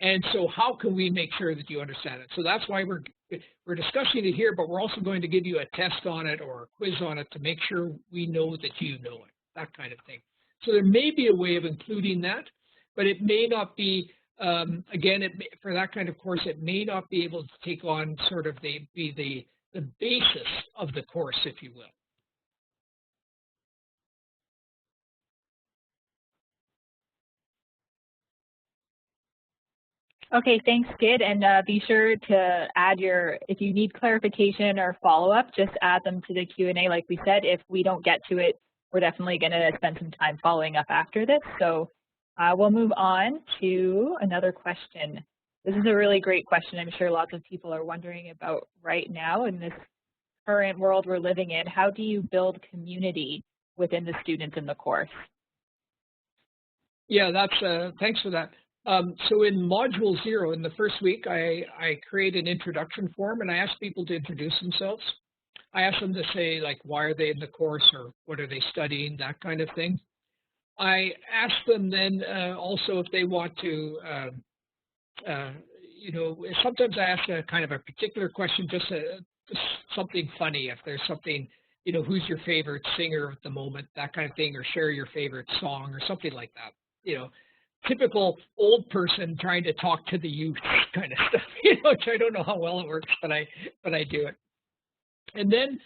Speaker 2: And so how can we make sure that you understand it? So that's why we're discussing it here, but we're also going to give you a test on it or a quiz on it to make sure we know that you know it, that kind of thing. So there may be a way of including that, but it may not be, again, for that kind of course, it may not be able to take on sort of the basis of the course, if you will.
Speaker 1: Okay, thanks, Skid, and be sure to add if you need clarification or follow-up, just add them to the Q&A like we said. If we don't get to it, we're definitely going to spend some time following up after this. So we'll move on to another question. This is a really great question. I'm sure lots of people are wondering about right now in this current world we're living in. How do you build community within the students in the course?
Speaker 2: Yeah, thanks for that. So in Module 0, in the first week, I create an introduction form, and I ask people to introduce themselves. I ask them to say, like, why are they in the course, or what are they studying, that kind of thing. I ask them then also if they want to, sometimes I ask a kind of a particular question, just something funny, if there's something, who's your favorite singer at the moment, that kind of thing, or share your favorite song or something like that, typical old person trying to talk to the youth kind of stuff, which I don't know how well it works, but I do it. And then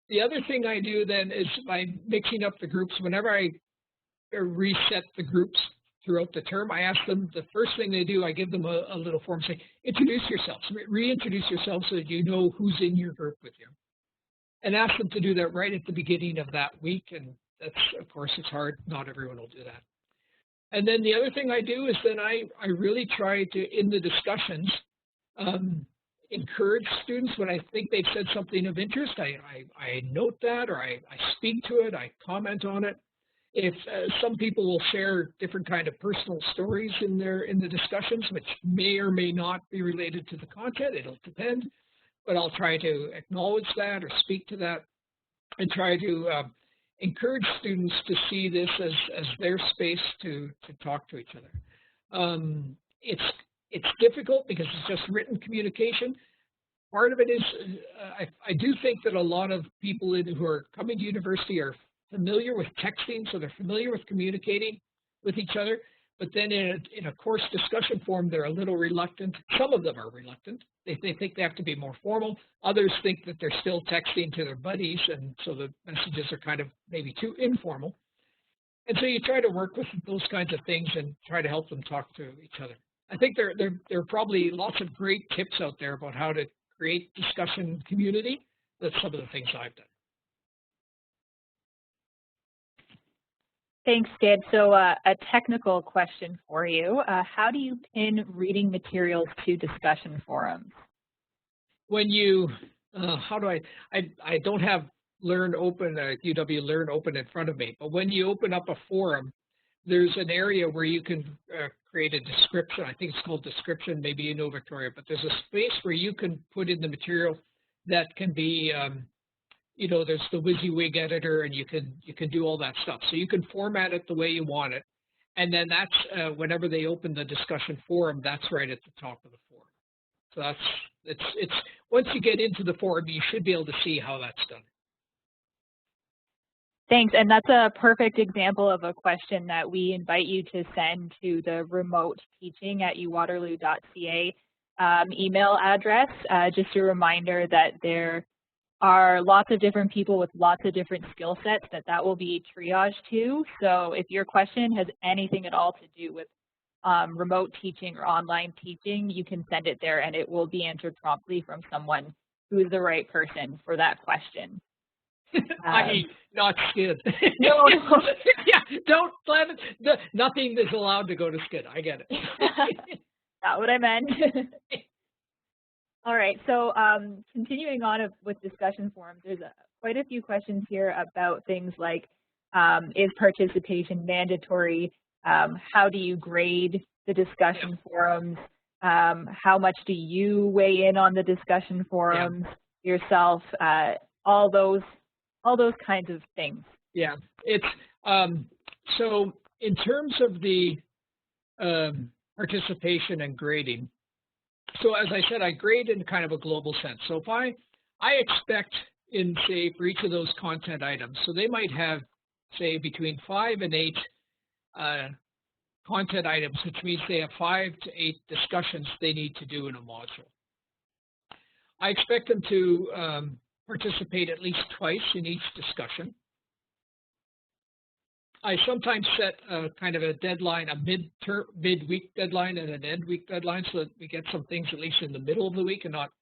Speaker 2: the other thing I do then is by mixing up the groups. Whenever I reset the groups throughout the term, I ask them, the first thing they do, I give them a little form, say, introduce yourselves, reintroduce yourselves so that you know who's in your group with you. And ask them to do that right at the beginning of that week. And that's, of course, it's hard. Not everyone will do that. And then the other thing I do is then I really try to, in the discussions, encourage students when I think they've said something of interest. I note that, or I speak to it, I comment on it. If some people will share different kind of personal stories in the discussions, which may or may not be related to the content, it'll depend, but I'll try to acknowledge that or speak to that and try to encourage students to see this as their space to talk to each other. It's difficult because it's just written communication. Part of it is, I do think that a lot of people who are coming to university are familiar with texting, so they're familiar with communicating with each other. But then in a course discussion forum, they're a little reluctant. Some of them are reluctant. They think they have to be more formal. Others think that they're still texting to their buddies, and so the messages are kind of maybe too informal. And so you try to work with those kinds of things and try to help them talk to each other. I think there are probably lots of great tips out there about how to create discussion community. That's some of the things I've done.
Speaker 1: Thanks, Skid. So a technical question for you. How do you pin reading materials to discussion forums?
Speaker 2: When you, how do I don't have Learn Open, UW Learn Open in front of me, but when you open up a forum, there's an area where you can create a description. I think it's called description, maybe you know, Victoria, but there's a space where you can put in the material that can be, you know, there's the WYSIWYG editor, and you can do all that stuff. So you can format it the way you want it. And then that's, whenever they open the discussion forum, that's right at the top of the forum. So it's once you get into the forum, you should be able to see how that's done.
Speaker 1: Thanks, and that's a perfect example of a question that we invite you to send to the remote teaching at uwaterloo.ca email address. Just a reminder that there are lots of different people with lots of different skill sets that will be triaged to. So if your question has anything at all to do with remote teaching or online teaching, you can send it there and it will be answered promptly from someone who is the right person for that question.
Speaker 2: I mean, not Skid.
Speaker 1: No.
Speaker 2: Yeah, don't let it. Nothing is allowed to go to Skid. I get it.
Speaker 1: Not what I meant. All right, so continuing on with discussion forums, there's quite a few questions here about things like, is participation mandatory? How do you grade the discussion forums? How much do you weigh in on the discussion forums yourself? All those kinds of things.
Speaker 2: Yeah, it's so in terms of the participation and grading. So as I said, I grade in kind of a global sense. So if I expect in, say, for each of those content items, so they might have, say, between 5 and 8 content items, which means they have 5 to 8 discussions they need to do in a module. I expect them to participate at least twice in each discussion. I sometimes set a kind of a deadline, a mid-week deadline and an end-week deadline, so that we get some things at least in the middle of the week and not,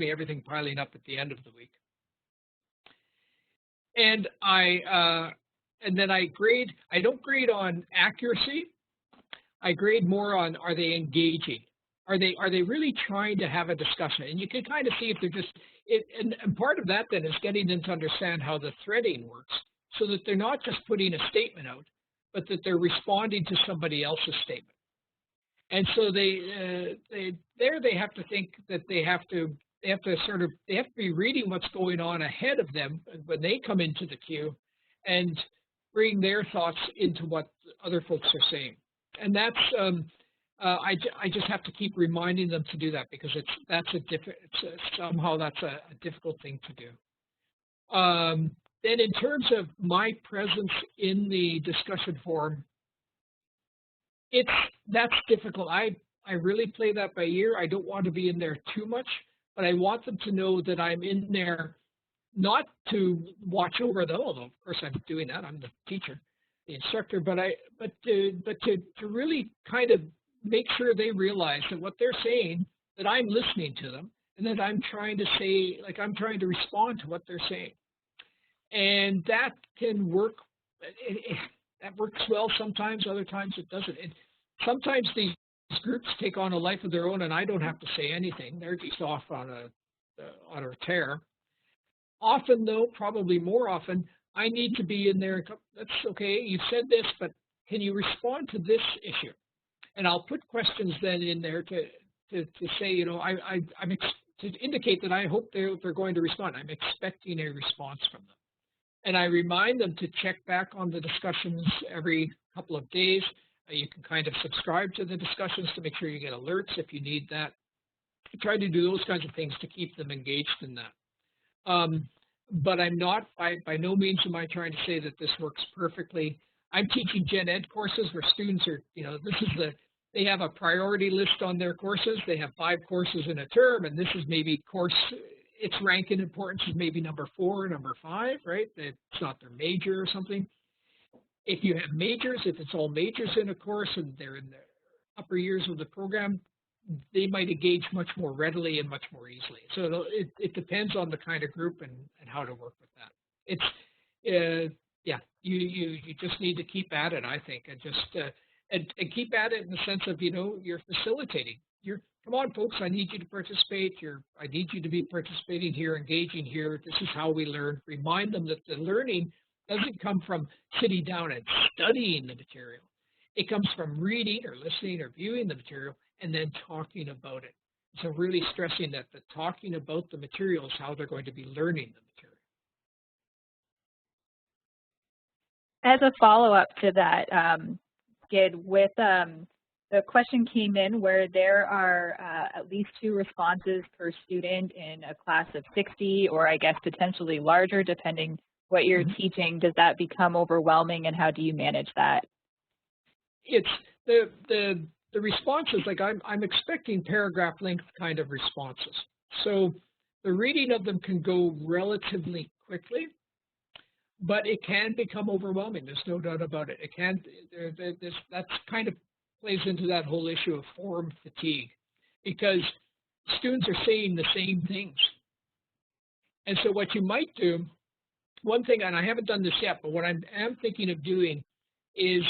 Speaker 2: everything piling up at the end of the week. And then I grade. I don't grade on accuracy. I grade more on, are they engaging? Are they really trying to have a discussion? And you can kind of see if they're just, and part of that then is getting them to understand how the threading works, so that they're not just putting a statement out, but that they're responding to somebody else's statement. And so they have to think that they have to be reading what's going on ahead of them when they come into the queue, and bring their thoughts into what other folks are saying. And that's I just have to keep reminding them to do that, because somehow that's a difficult thing to do. Then in terms of my presence in the discussion forum, that's difficult. I really play that by ear. I don't want to be in there too much, but I want them to know that I'm in there not to watch over them, although of course I'm doing that. I'm the teacher, the instructor, but to really kind of make sure they realize that what they're saying, that I'm listening to them, and that I'm trying to say, like, I'm trying to respond to what they're saying. And that can work. That works well sometimes. Other times it doesn't. Sometimes these groups take on a life of their own, and I don't have to say anything. They're just off on a tear. Often, though, probably more often, I need to be in there and that's okay, you said this, but can you respond to this issue? And I'll put questions then in there to say, you know, to indicate that I hope they're going to respond. I'm expecting a response from them. And I remind them to check back on the discussions every couple of days. You can kind of subscribe to the discussions to make sure you get alerts if you need that. I try to do those kinds of things to keep them engaged in that. But I'm not, by no means am I trying to say that this works perfectly. I'm teaching gen ed courses where students are, you know, they have a priority list on their courses. They have 5 courses in a term, and this is maybe its rank in importance is maybe number 4, number 5, right? It's not their major or something. If you have majors, if it's all majors in a course and they're in the upper years of the program, they might engage much more readily and much more easily. So it depends on the kind of group and how to work with that. It's, you just need to keep at it, I think, and just and keep at it in the sense of, you know, you're facilitating. Come on, folks, I need you to participate. I need you to be participating here, engaging here. This is how we learn. Remind them that the learning doesn't come from sitting down and studying the material. It comes from reading or listening or viewing the material and then talking about it. So really stressing that the talking about the material is how they're going to be learning the material.
Speaker 1: As a follow-up to that, Skid, with the question came in where there are at least 2 responses per student in a class of 60, or I guess potentially larger, depending what you're teaching. Does that become overwhelming, and how do you manage that?
Speaker 2: It's the responses, like I'm expecting paragraph length kind of responses. So the reading of them can go relatively quickly, but it can become overwhelming. There's no doubt about it. It can. That's kind of plays into that whole issue of form fatigue, because students are saying the same things. And so what you might do, one thing, and I haven't done this yet, but what I am thinking of doing is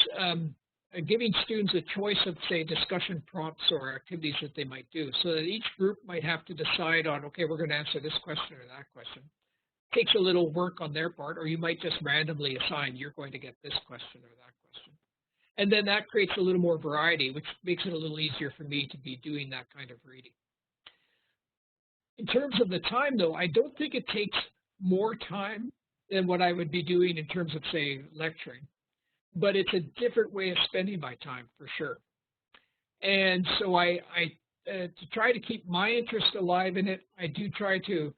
Speaker 2: giving students a choice of, say, discussion prompts or activities that they might do, so that each group might have to decide on, okay, we're going to answer this question or that question. It takes a little work on their part, or you might just randomly assign, you're going to get this question or that question. And then that creates a little more variety, which makes it a little easier for me to be doing that kind of reading. In terms of the time, though, I don't think it takes more time than what I would be doing in terms of, say, lecturing. But it's a different way of spending my time, for sure. And so to try to keep my interest alive in it, I do try to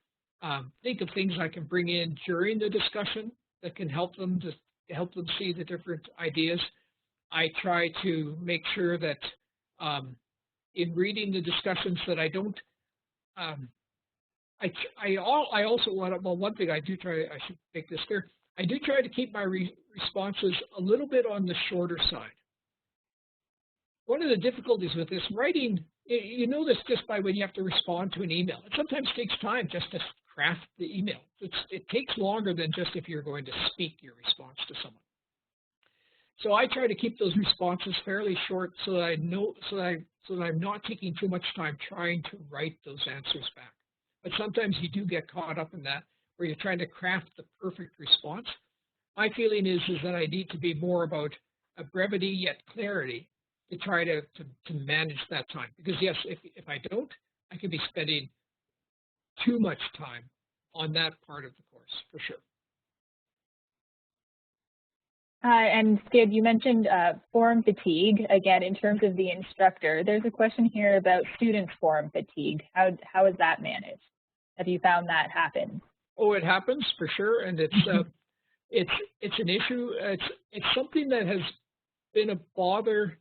Speaker 2: think of things I can bring in during the discussion that can help them see the different ideas. I try to make sure that in reading the discussions that I don't. I also want, well, one thing I do try, I should make this clear, I do try to keep my responses a little bit on the shorter side. One of the difficulties with this writing, you know this just by when you have to respond to an email. It sometimes takes time just to craft the email. It takes longer than just if you're going to speak your response to someone. So I try to keep those responses fairly short so that I'm not taking too much time trying to write those answers back. But sometimes you do get caught up in that, where you're trying to craft the perfect response. My feeling is that I need to be more about a brevity yet clarity to try to manage that time. Because yes, if I don't, I could be spending too much time on that part of the course, for sure.
Speaker 1: And Skid, you mentioned form fatigue. Again, in terms of the instructor, there's a question here about students' form fatigue. How is that managed? Have you found that happens?
Speaker 2: Oh, it happens for sure, and it's an issue. It's something that has been a bother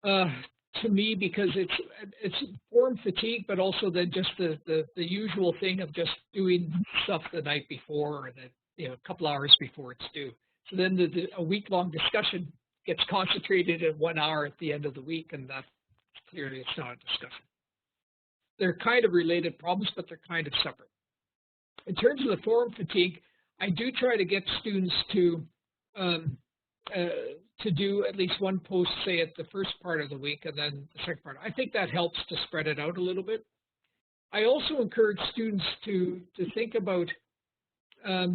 Speaker 2: to me, because it's form fatigue, but also then just the usual thing of just doing stuff the night before, or a couple hours before it's due. So then a week-long discussion gets concentrated in 1 hour at the end of the week, and that clearly it's not a discussion. They're kind of related problems, but they're kind of separate. In terms of the form fatigue, I do try to get students to to do at least one post, say, at the first part of the week and then the second part. I think that helps to spread it out a little bit. I also encourage students to think about, I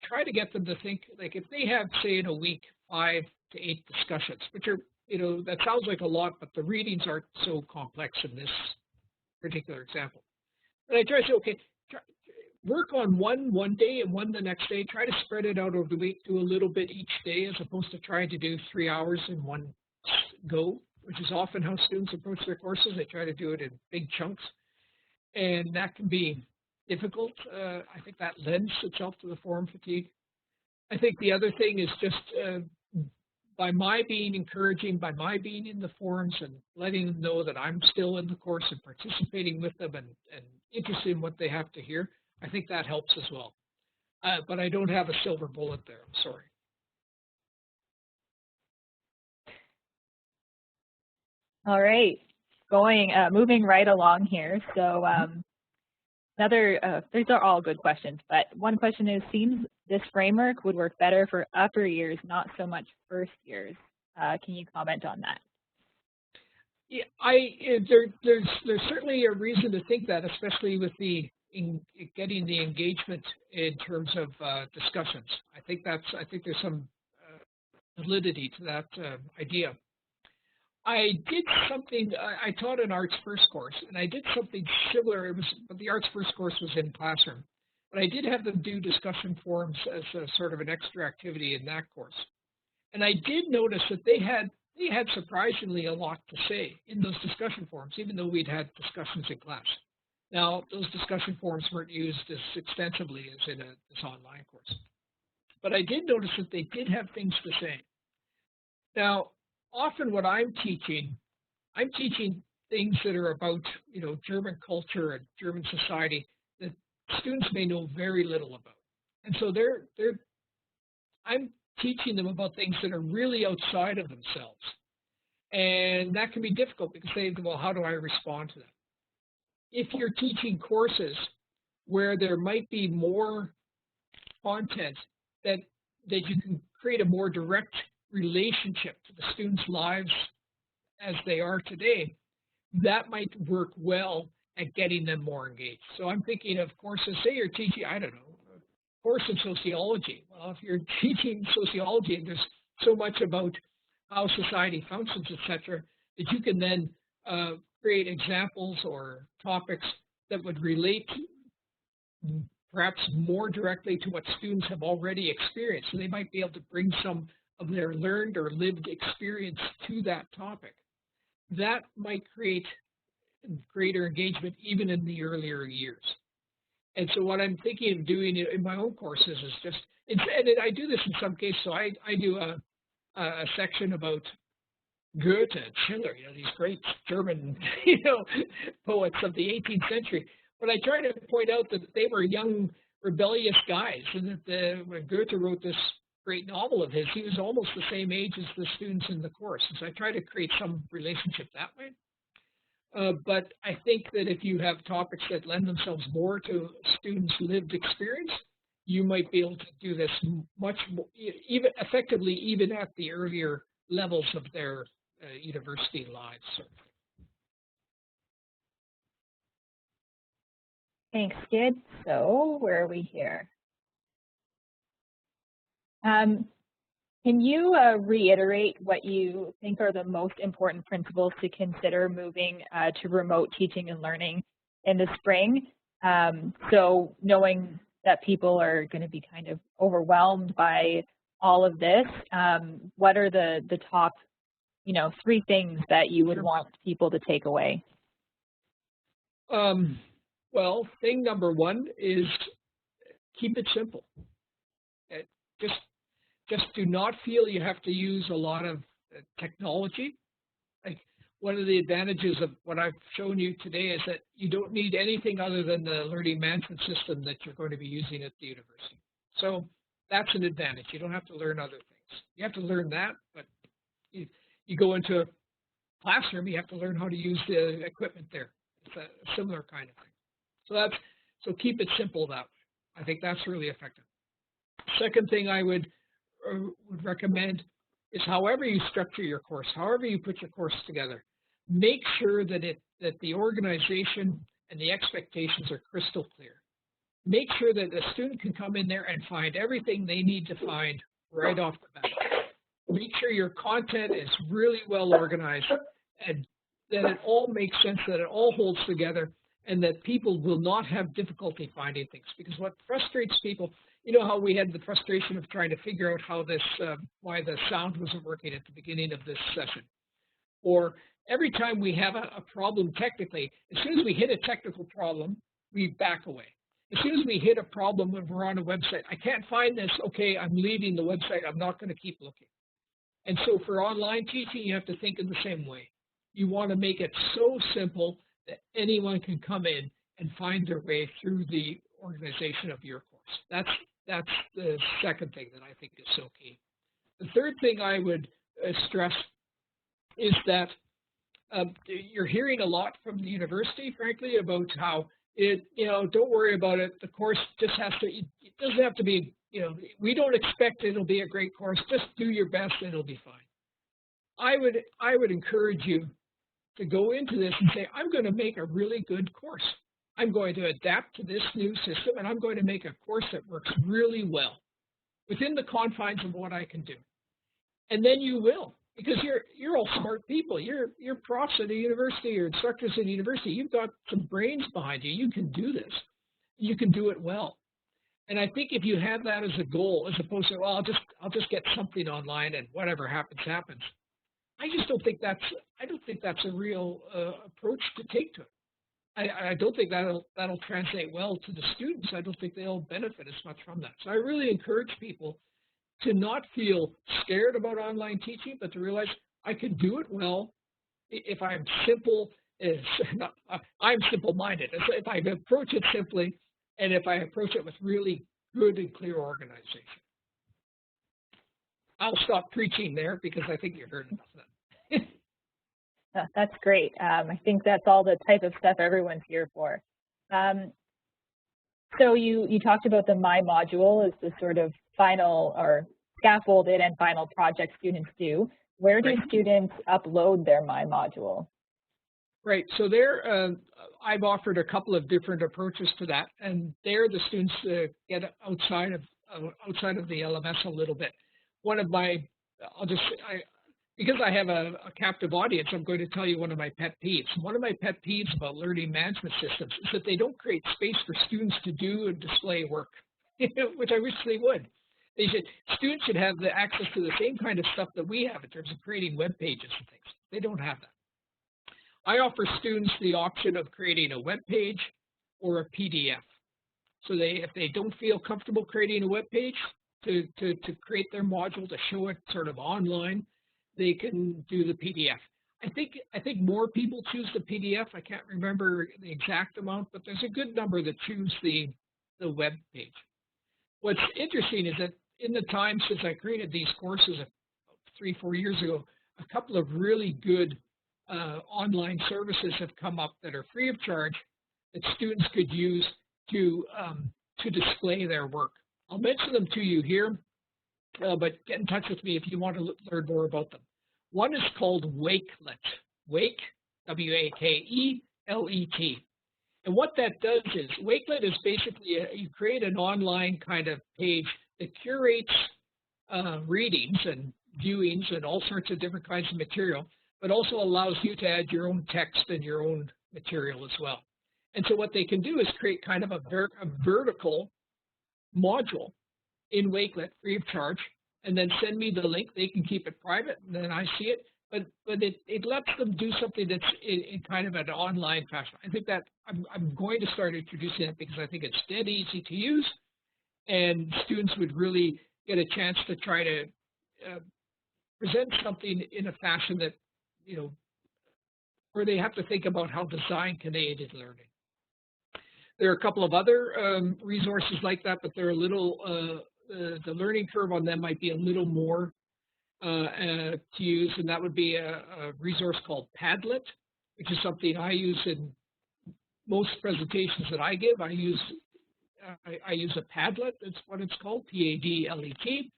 Speaker 2: try to get them to think, like if they have, say, in a week, 5 to 8 discussions, which are, that sounds like a lot, but the readings aren't so complex in this particular example. And I try to say, okay, work on one day and one the next day. Try to spread it out over the week. Do a little bit each day as opposed to trying to do 3 hours in one go, which is often how students approach their courses. They try to do it in big chunks, and that can be difficult. I think that lends itself to the form fatigue. I think the other thing is just by my being encouraging, by my being in the forums and letting them know that I'm still in the course and participating with them and interested in what they have to hear, I think that helps as well. But I don't have a silver bullet there. I'm sorry.
Speaker 1: All right, moving right along here. So these are all good questions, but one question is, seems this framework would work better for upper years, not so much first years. Can you comment on that?
Speaker 2: Yeah, there's certainly a reason to think that, especially with getting the engagement in terms of discussions. I think there's some validity to that idea. I did something. I taught an arts first course, and I did something similar. But the arts first course was in classroom, but I did have them do discussion forums as a sort of an extra activity in that course. And I did notice that they had surprisingly a lot to say in those discussion forums, even though we'd had discussions in class. Now, those discussion forums weren't used as extensively as in this online course, but I did notice that they did have things to say. Now, often what I'm teaching things that are about, German culture and German society that students may know very little about. And so I'm teaching them about things that are really outside of themselves. And that can be difficult because they think, well, how do I respond to that? If you're teaching courses where there might be more content that you can create a more direct relationship to the students' lives as they are today, that might work well at getting them more engaged. So I'm thinking of courses, say you're teaching, I don't know, a course in sociology. Well, if you're teaching sociology and there's so much about how society functions, etc., that you can then create examples or topics that would relate perhaps more directly to what students have already experienced. So they might be able to bring some of their learned or lived experience to that topic. That might create greater engagement even in the earlier years. And so what I'm thinking of doing in my own courses is just, and I do this in some cases, so I do a section about Goethe and Schiller, these great German, poets of the 18th century. But I try to point out that they were young, rebellious guys, and that when Goethe wrote this great novel of his, he was almost the same age as the students in the course. And so I try to create some relationship that way. But I think that if you have topics that lend themselves more to students' lived experience, you might be able to do this much more, even effectively, even at the earlier levels of their university lives.
Speaker 1: Thanks, Skid. So where are we here? Can you reiterate what you think are the most important principles to consider moving to remote teaching and learning in the spring? So knowing that people are going to be kind of overwhelmed by all of this, what are the top, 3 things that you would want people to take away?
Speaker 2: Well, thing number 1 is keep it simple. Just do not feel you have to use a lot of technology. Like, one of the advantages of what I've shown you today is that you don't need anything other than the learning management system that you're going to be using at the university. So that's an advantage. You don't have to learn other things. You have to learn that, but you go into a classroom, you have to learn how to use the equipment there. It's a similar kind of thing. So keep it simple that way. I think that's really effective. Second thing I would recommend is however you structure your course, however you put your course together, make sure that the organization and the expectations are crystal clear. Make sure that the student can come in there and find everything they need to find right off the bat. Make sure your content is really well organized and that it all makes sense, that it all holds together, and that people will not have difficulty finding things. Because what frustrates people, you know how we had the frustration of trying to figure out how this, why the sound wasn't working at the beginning of this session. Or every time we have a problem technically, as soon as we hit a technical problem, we back away. As soon as we hit a problem when we're on a website, I can't find this, okay, I'm leaving the website, I'm not going to keep looking. And so for online teaching, you have to think in the same way. You want to make it so simple that anyone can come in and find their way through the organization of your course. That's the second thing that I think is so key. The third thing I would stress is that you're hearing a lot from the university, frankly, about how don't worry about it. The course just has to, it doesn't have to be, we don't expect it'll be a great course. Just do your best and it'll be fine. I would encourage you to go into this and say, I'm going to make a really good course. I'm going to adapt to this new system and I'm going to make a course that works really well within the confines of what I can do. And then you will, because you're all smart people. You're profs at a university, you're instructors at a university. You've got some brains behind you. You can do this. You can do it well. And I think if you have that as a goal, as opposed to, well, I'll just get something online and whatever happens, happens. I don't think that's a real approach to take to it. I don't think that'll translate well to the students. I don't think they'll benefit as much from that. So I really encourage people to not feel scared about online teaching, but to realize I can do it well if I'm simple. I'm simple-minded. If I approach it simply, and if I approach it with really good and clear organization. I'll stop preaching there because I think you heard enough of that.
Speaker 1: That's great. I think that's all the type of stuff everyone's here for. So you talked about the My Module as the sort of final or scaffolded and final project students do. Where do students upload their My Module?
Speaker 2: Right. So I've offered a couple of different approaches to that, and there the students get outside of the LMS a little bit. One of my, because I have a captive audience, I'm going to tell you one of my pet peeves. One of my pet peeves about learning management systems is that they don't create space for students to do and display work, which I wish they would. Students should have the access to the same kind of stuff that we have in terms of creating web pages and things. They don't have that. I offer students the option of creating a web page or a PDF. So if they don't feel comfortable creating a web page to create their module, to show it sort of online, they can do the PDF. I think more people choose the PDF. I can't remember the exact amount, but there's a good number that choose the web page. What's interesting is that in the time since I created these courses 3-4 years ago, a couple of really good online services have come up that are free of charge that students could use to display their work. I'll mention them to you here, but get in touch with me if you want to learn more about them. One is called Wakelet. Wake, W-A-K-E-L-E-T. And what that does is, Wakelet is basically, you create an online kind of page that curates readings and viewings and all sorts of different kinds of material, but also allows you to add your own text and your own material as well. And so what they can do is create kind of a vertical module in Wakelet free of charge, and then send me the link. They can keep it private, and then I see it. But it lets them do something that's in kind of an online fashion. I think that I'm going to start introducing it because I think it's dead easy to use, and students would really get a chance to try to present something in a fashion that, where they have to think about how design can aid in learning. There are a couple of other resources like that, but they're a little, the learning curve on them might be a little more to use, and that would be a resource called Padlet, which is something I use in most presentations that I give. I use I use a Padlet, that's what it's called, P-A-D-L-E-T.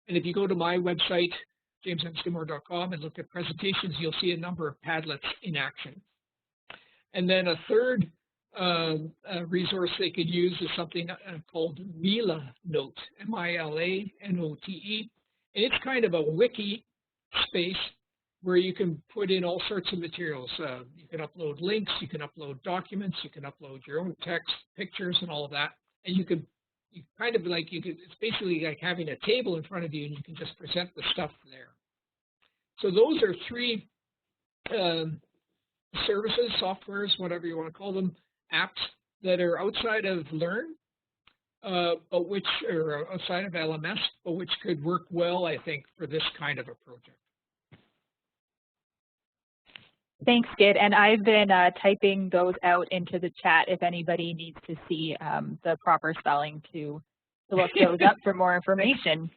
Speaker 2: And if you go to my website, jamesmskidmore.com, and look at presentations, you'll see a number of Padlets in action. And then a third resource they could use is something called Milanote, M-I-L-A-N-O-T-E. And it's kind of a wiki space where you can put in all sorts of materials. You can upload links, you can upload documents, you can upload your own text, pictures, and all of that. And you kind of like, it's basically like having a table in front of you, and you can just present the stuff there. So those are three services, softwares, whatever you want to call them, apps that are outside of Learn, but which are outside of LMS, but which could work well, I think, for this kind of a project.
Speaker 1: Thanks, Skid. And I've been typing those out into the chat if anybody needs to see the proper spelling to look those up for more information.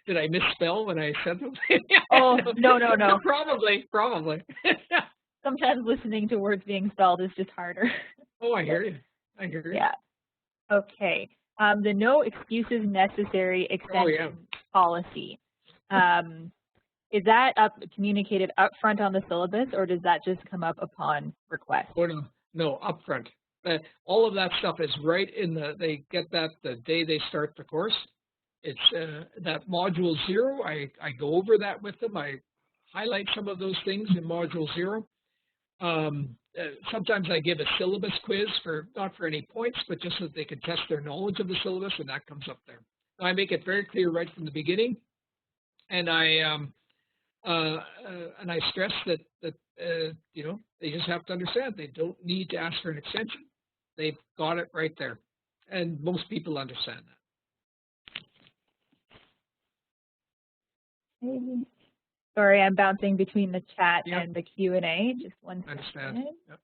Speaker 2: Did I misspell when I said them?
Speaker 1: Oh, no.
Speaker 2: Probably.
Speaker 1: Sometimes listening to words being spelled is just harder.
Speaker 2: Oh, I hear you.
Speaker 1: Yeah. Okay. The no excuses necessary extension policy. Is that communicated up front on the syllabus, or does that just come up upon request?
Speaker 2: Oh, no, up front. All of that stuff is right in they get that the day they start the course. It's that module 0, I go over that with them. I highlight some of those things in module 0. Sometimes I give a syllabus quiz not for any points, but just so that they can test their knowledge of the syllabus, and that comes up there. I make it very clear right from the beginning, and I stress that they just have to understand they don't need to ask for an extension. They've got it right there, and most people understand that.
Speaker 1: Sorry, I'm bouncing between the chat and the Q&A. Just one second.
Speaker 2: I understand. Yep.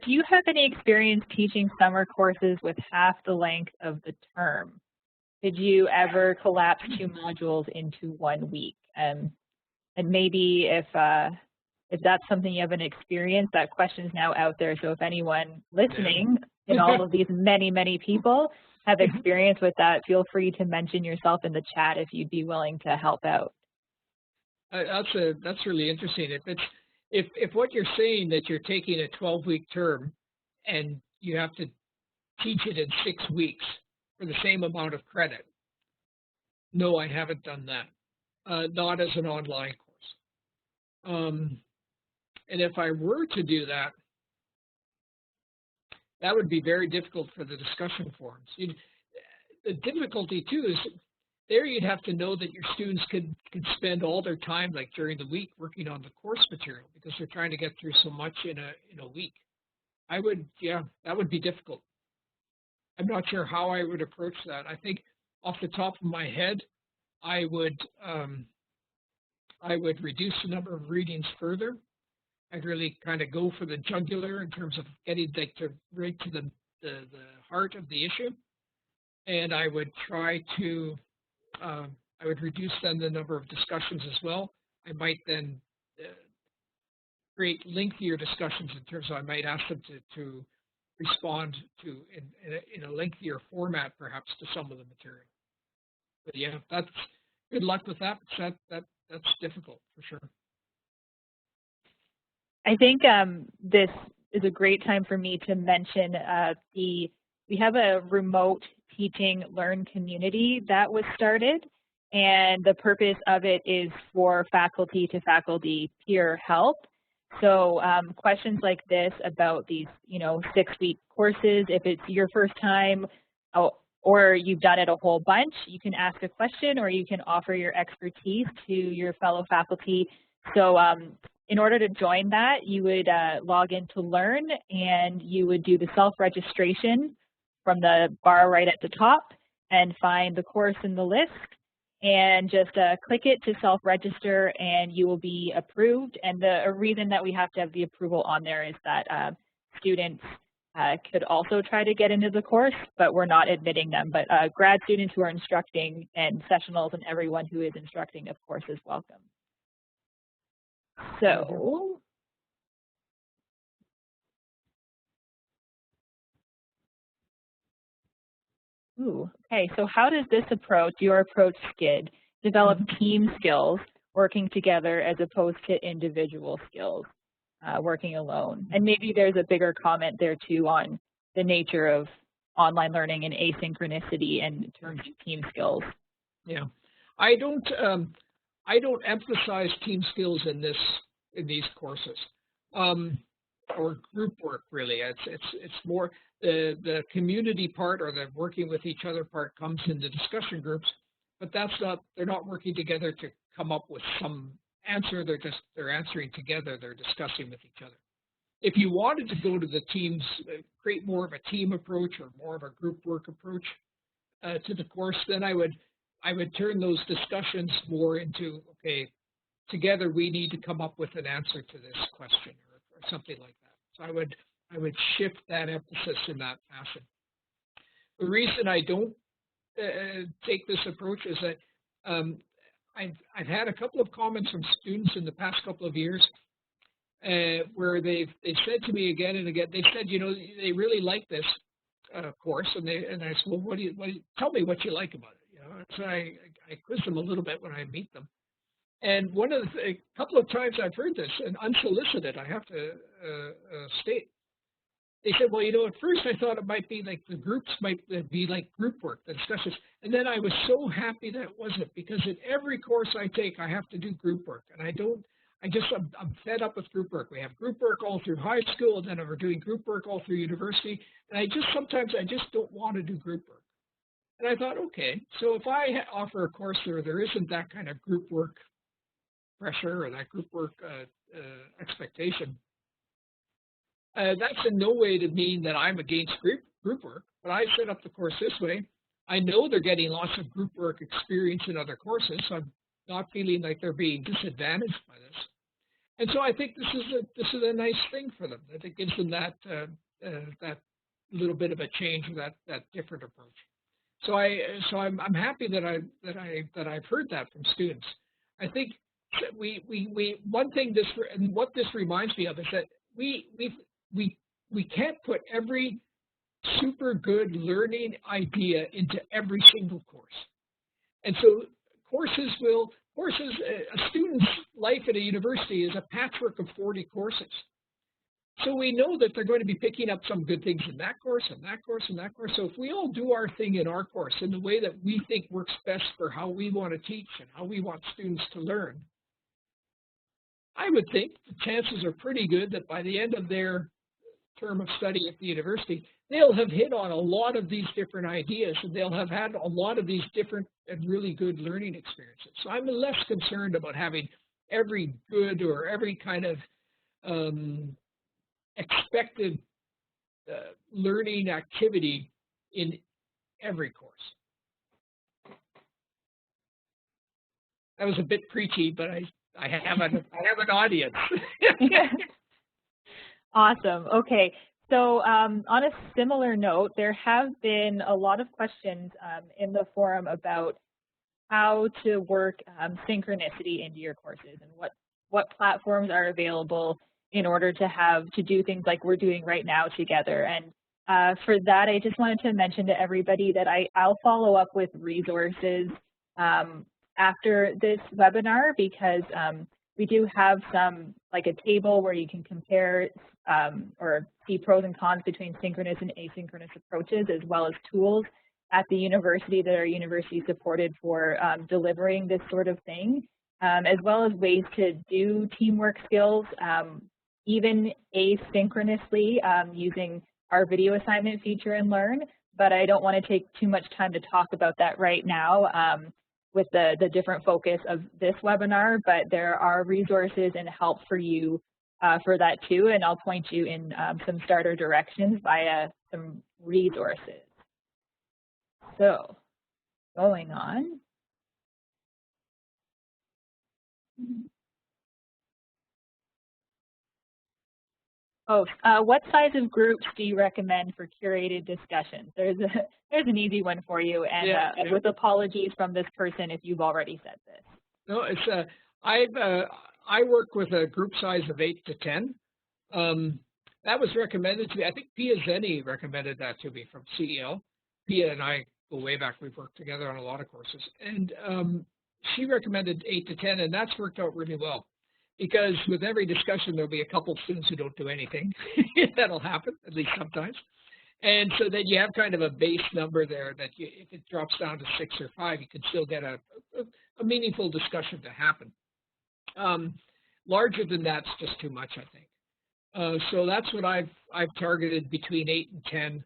Speaker 1: Do you have any experience teaching summer courses with half the length of the term? Did you ever collapse 2 modules into 1 week? And maybe if that's something you have an experience, that question is now out there. So if anyone listening, and all of these many people have experience with that, feel free to mention yourself in the chat if you'd be willing to help out.
Speaker 2: That's really interesting. If what you're saying that you're taking a 12-week term and you have to teach it in 6 weeks for the same amount of credit, no, I haven't done that. Not as an online course. And if I were to do that, that would be very difficult for the discussion forums. The difficulty too is there you'd have to know that your students could spend all their time, like during the week, working on the course material because they're trying to get through so much in a week. That would be difficult. I'm not sure how I would approach that. I think off the top of my head, I would reduce the number of readings further. I'd really kind of go for the jugular in terms of getting right to the heart of the issue, and I would try to I would reduce then the number of discussions as well. I might then create lengthier discussions in terms of I might ask them to respond to in a lengthier format perhaps to some of the material. But yeah, that's good luck with that. That's difficult for sure.
Speaker 1: I think this is a great time for me to mention we have a remote teaching Learn community that was started, and the purpose of it is for faculty to faculty peer help. So questions like this about these 6-week courses, if it's your first time or you've done it a whole bunch, you can ask a question or you can offer your expertise to your fellow faculty. So in order to join that, you would log into Learn and you would do the self-registration from the bar right at the top and find the course in the list and just click it to self-register and you will be approved. And the reason that we have to have the approval on there is that students could also try to get into the course, but we're not admitting them. But grad students who are instructing and sessionals and everyone who is instructing, of course, is welcome. So, okay, so how does this approach, your approach, Skid, develop team skills working together as opposed to individual skills working alone? And maybe there's a bigger comment there too on the nature of online learning and asynchronicity in terms of team skills.
Speaker 2: Yeah, I don't emphasize team skills in these courses, or group work really. It's more the community part or the working with each other part comes in the discussion groups, but they're not working together to come up with some answer. They're answering together. They're discussing with each other. If you wanted to go to the teams, create more of a team approach or more of a group work approach to the course, then I would turn those discussions more into, okay, together we need to come up with an answer to this question or something like that. So I would shift that emphasis in that fashion. The reason I don't take this approach is that I've had a couple of comments from students in the past couple of years where they've said to me again and again, they said, you know, they really like this course, and I said, well, tell me what you like about it. You know, so I quiz them a little bit when I meet them. And a couple of times I've heard this, and unsolicited, I have to state. They said, well, you know, at first I thought it might be like the groups might be like group work, the discussions. And then I was so happy that it wasn't, because in every course I take, I have to do group work. And I'm fed up with group work. We have group work all through high school, and then we're doing group work all through university. And sometimes I just don't want to do group work. And I thought, okay, so if I offer a course there isn't that kind of group work pressure or that group work expectation, that's in no way to mean that I'm against group work, but I set up the course this way. I know they're getting lots of group work experience in other courses, so I'm not feeling like they're being disadvantaged by this. And so I think this is a nice thing for them, that it gives them that little bit of a change, that different approach. So I'm happy that I've heard that from students. I think one thing what this reminds me of is that we can't put every super good learning idea into every single course. And so a student's life at a university is a patchwork of 40 courses. So we know that they're going to be picking up some good things in that course, and that course, and that course. So if we all do our thing in our course in the way that we think works best for how we want to teach and how we want students to learn, I would think the chances are pretty good that by the end of their term of study at the university, they'll have hit on a lot of these different ideas, and they'll have had a lot of these different and really good learning experiences. So I'm less concerned about having every good or every kind of expected learning activity in every course. That was a bit preachy, but I have an audience.
Speaker 1: Awesome. Okay. So on a similar note, there have been a lot of questions in the forum about how to work synchronicity into your courses and what platforms are available in order to do things like we're doing right now together. And for that, I just wanted to mention to everybody that I'll follow up with resources after this webinar, because we do have like a table where you can compare or see pros and cons between synchronous and asynchronous approaches, as well as tools at the university that are university supported for delivering this sort of thing, as well as ways to do teamwork skills, even asynchronously using our video assignment feature in Learn. But I don't want to take too much time to talk about that right now with the different focus of this webinar, but there are resources and help for you for that too, and I'll point you in some starter directions via some resources. So, going on. What size of groups do you recommend for curated discussions? There's an easy one for you, and with apologies from this person if you've already said this.
Speaker 2: No, it's I work with a group size of 8 to 10. That was recommended to me. I think Pia Zenny recommended that to me from CEL. Pia and I go way back. We've worked together on a lot of courses. And she recommended 8 to 10, and that's worked out really well. Because with every discussion, there'll be a couple of students who don't do anything. That'll happen, at least sometimes. And so then you have kind of a base number there that if it drops down to 6 or 5, you can still get a meaningful discussion to happen. Larger than that's just too much, I think. So that's what I've targeted between 8 and 10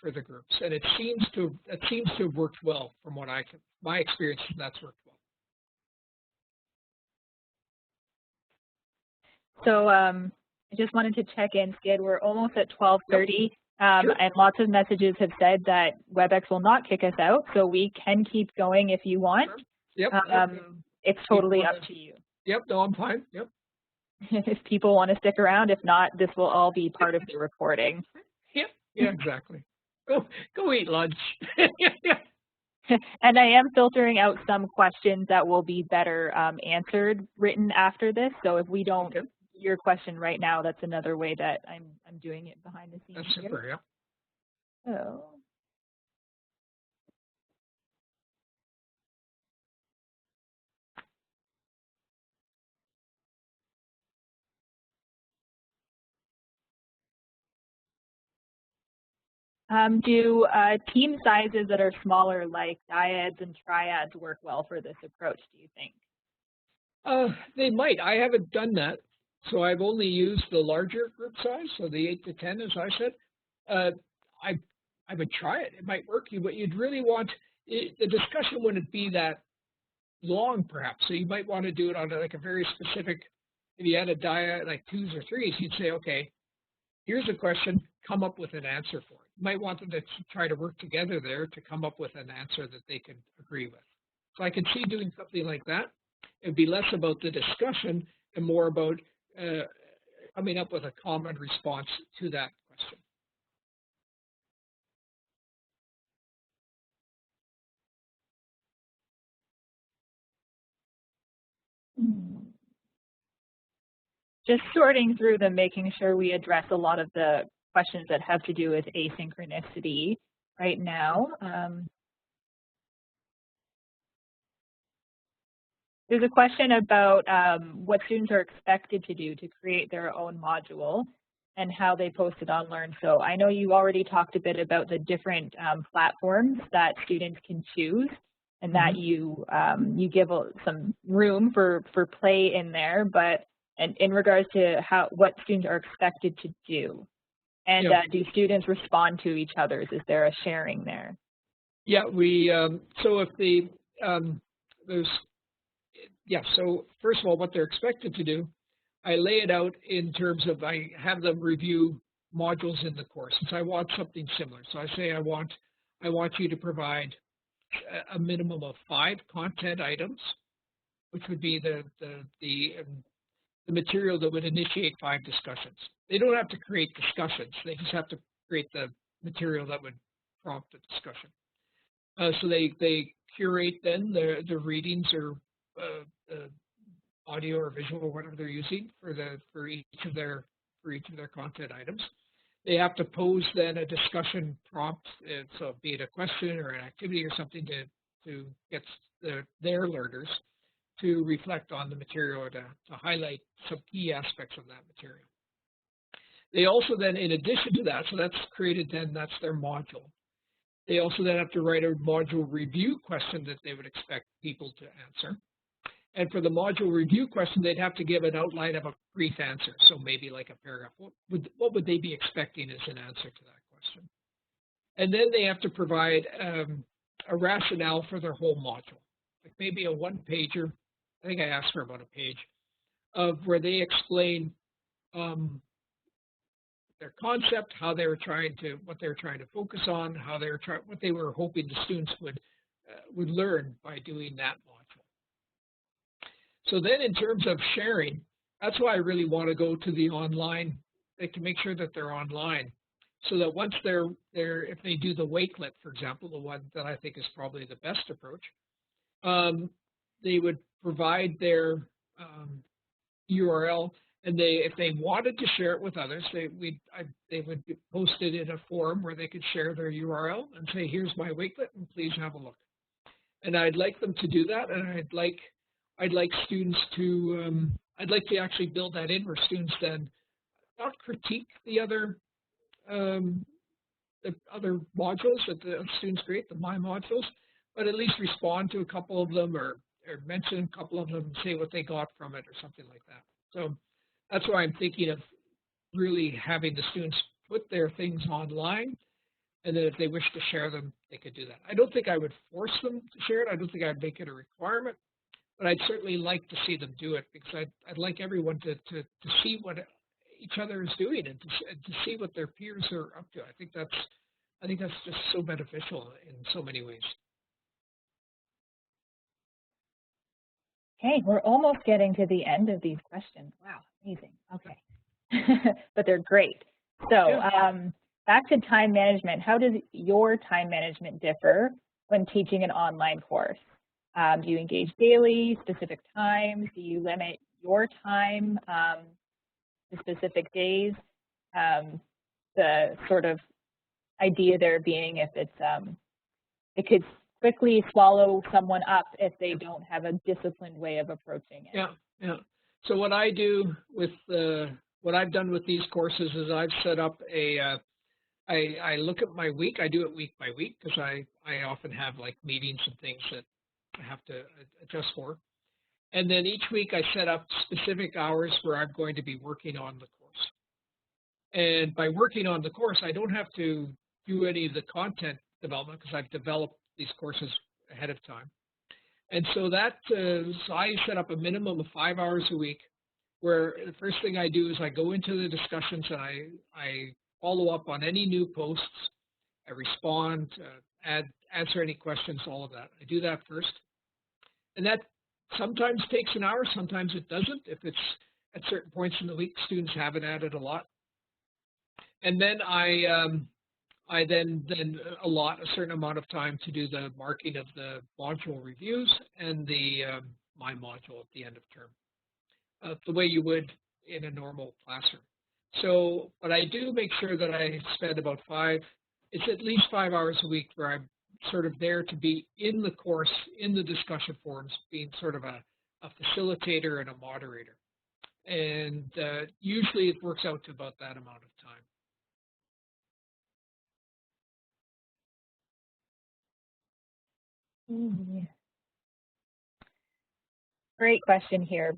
Speaker 2: for the groups, and it seems to have worked well from what my experience. That's worked well.
Speaker 1: So I just wanted to check in, Skid. We're almost at 12:30, sure. And lots of messages have said that WebEx will not kick us out, so we can keep going if you want.
Speaker 2: Sure. Yep.
Speaker 1: It's totally up to you.
Speaker 2: Yep. No, I'm fine. Yep.
Speaker 1: If people want to stick around, if not, this will all be part of the recording.
Speaker 2: Yep. Yeah, exactly. Go eat lunch.
Speaker 1: And I am filtering out some questions that will be better answered written after this. So if we don't get your question right now, that's another way that I'm doing it behind the scenes.
Speaker 2: That's super, yeah.
Speaker 1: So. Do team sizes that are smaller, like dyads and triads, work well for this approach, do you think?
Speaker 2: They might. I haven't done that. So I've only used the larger group size, so the 8 to 10, as I said. I would try it. It might work. But you'd really want, the discussion wouldn't be that long, perhaps. So you might want to do it on like a very specific, if you had a dyad like 2s or 3s, you'd say, okay, here's a question, come up with an answer for it. You might want them to try to work together there to come up with an answer that they can agree with. So I could see doing something like that. It'd be less about the discussion and more about coming up with a common response to that question.
Speaker 1: Just sorting through them, making sure we address a lot of the questions that have to do with asynchronicity right now. There's a question about what students are expected to do to create their own module and how they post it on Learn. So I know you already talked a bit about the different platforms that students can choose, and that you give some room for play in there, but and in regards to what students are expected to do. And do students respond to each other? Is there a sharing there?
Speaker 2: Yeah, so if so first of all, what they're expected to do, I lay it out in terms of, I have them review modules in the course. So I want something similar. So I say, I want you to provide a minimum of 5 content items, which would be the material that would initiate 5 discussions. They don't have to create discussions. They just have to create the material that would prompt a discussion. So they curate then the readings or audio or visual or whatever they're using for each of their content items. They have to pose then a discussion prompt, so be it a question or an activity or something to get their learners to reflect on the material or to highlight some key aspects of that material. They also then, in addition to that, so that's created then, that's their module. They also then have to write a module review question that they would expect people to answer. And for the module review question, they'd have to give an outline of a brief answer. So maybe like a paragraph. What would they be expecting as an answer to that question? And then they have to provide a rationale for their whole module. Like maybe a one-pager, I think I asked for about a page, of where they explain their concept, what they were trying to focus on, what they were hoping the students would learn by doing that module. So then in terms of sharing, that's why I really want to go to the online. They can make sure that they're online, so that once if they do the Wakelet, for example, the one that I think is probably the best approach, they would provide their URL, and if they wanted to share it with others, they would post it in a forum where they could share their URL and say, here's my Wakelet, and please have a look. And I'd like them to do that, and I'd like students to I'd like to actually build that in where students then not critique the other modules that the students create, the My modules, but at least respond to a couple of them or mention a couple of them and say what they got from it or something like that. So that's why I'm thinking of really having the students put their things online, and then if they wish to share them, they could do that. I don't think I would force them to share it. I don't think I'd make it a requirement, but I'd certainly like to see them do it, because I'd like everyone to see what each other is doing and to see what their peers are up to. I think that's just so beneficial in so many ways.
Speaker 1: Okay, we're almost getting to the end of these questions. Wow, amazing. Okay, but they're great. So back to time management. How does your time management differ when teaching an online course? Do you engage daily, specific times? Do you limit your time to specific days? The sort of idea there being if it's, it could quickly swallow someone up if they don't have a disciplined way of approaching it.
Speaker 2: Yeah. So what I do with what I've done with these courses is I've set up I look at my week. I do it week by week because I often have like meetings and things that I have to adjust for. And then each week I set up specific hours where I'm going to be working on the course. And by working on the course, I don't have to do any of the content development because I've developed these courses ahead of time. And so so I set up a minimum of 5 hours a week, where the first thing I do is I go into the discussions and I follow up on any new posts. I respond, answer any questions, all of that. I do that first. And that sometimes takes an hour, sometimes it doesn't. If it's at certain points in the week, students haven't added a lot. And then I then allot a certain amount of time to do the marking of the module reviews and the My module at the end of term, the way you would in a normal classroom. So, but I do make sure that I spend about it's at least 5 hours a week where I'm sort of there to be in the course, in the discussion forums, being sort of a facilitator and a moderator. And usually it works out to about that amount of time.
Speaker 1: Great question here.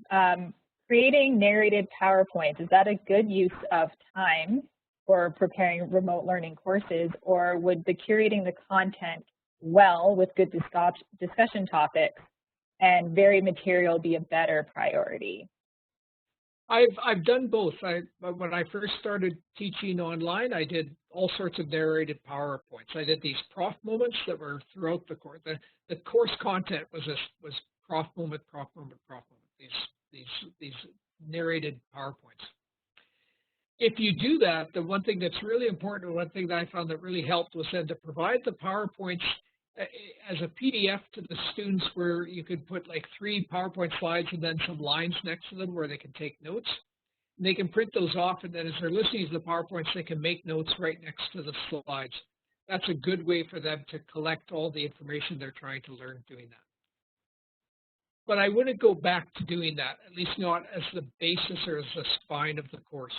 Speaker 1: Creating narrated PowerPoints, is that a good use of time for preparing remote learning courses, or would the curating the content well with good discussion topics and varied material be a better priority?
Speaker 2: I've done both. When I first started teaching online, I did all sorts of narrated PowerPoints. I did these prof moments that were throughout the course. The course content was prof moment, prof moment, prof moment. These narrated PowerPoints. If you do that, the one thing that's really important, one thing that I found that really helped was then to provide the PowerPoints as a PDF to the students, where you could put like 3 PowerPoint slides and then some lines next to them where they can take notes. And they can print those off, and then as they're listening to the PowerPoints, they can make notes right next to the slides. That's a good way for them to collect all the information they're trying to learn doing that. But I wouldn't go back to doing that, at least not as the basis or as the spine of the course.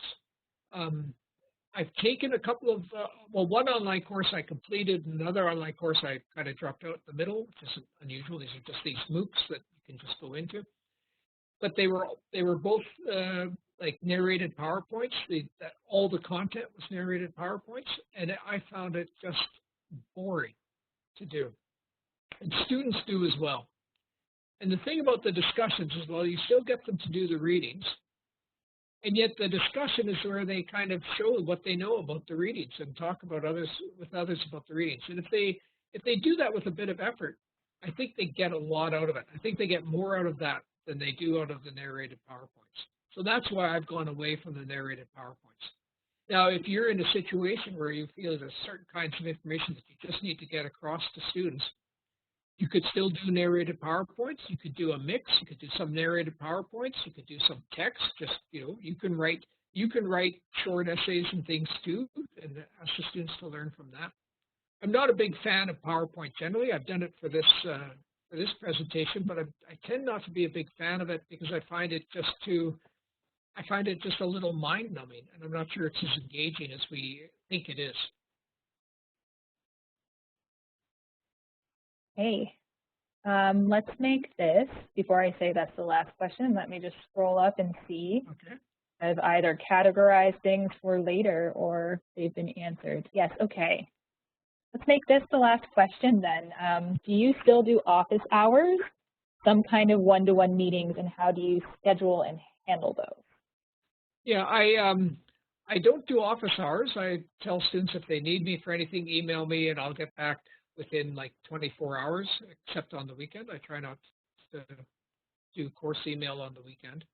Speaker 2: I've taken a couple of, one online course I completed, and another online course I kind of dropped out in the middle, which is unusual. These are just these MOOCs that you can just go into. But they were both like narrated PowerPoints. All the content was narrated PowerPoints, and I found it just boring to do. And students do as well. And the thing about the discussions is, well, you still get them to do the readings, and yet the discussion is where they kind of show what they know about the readings and talk about with others about the readings. And if they do that with a bit of effort, I think they get a lot out of it. I think they get more out of that than they do out of the narrated PowerPoints. So that's why I've gone away from the narrated PowerPoints. Now, if you're in a situation where you feel there's certain kinds of information that you just need to get across to students, You could still do narrated PowerPoints. You could do a mix. You could do some narrated PowerPoints. You could do some text. Just, you can write short essays and things too, and ask the students to learn from that. I'm not a big fan of PowerPoint generally. I've done it for this presentation, but I tend not to be a big fan of it because I find it just a little mind-numbing, and I'm not sure it's as engaging as we think it is.
Speaker 1: Hey, let's make this, before I say that's the last question, let me just scroll up and see.
Speaker 2: Okay.
Speaker 1: I've either categorized things for later or they've been answered. Yes, okay. Let's make this the last question then. Do you still do office hours, some kind of one-to-one meetings, and how do you schedule and handle those?
Speaker 2: Yeah, I don't do office hours. I tell students if they need me for anything, email me, and I'll get back within like 24 hours, except on the weekend. I try not to do course email on the weekend.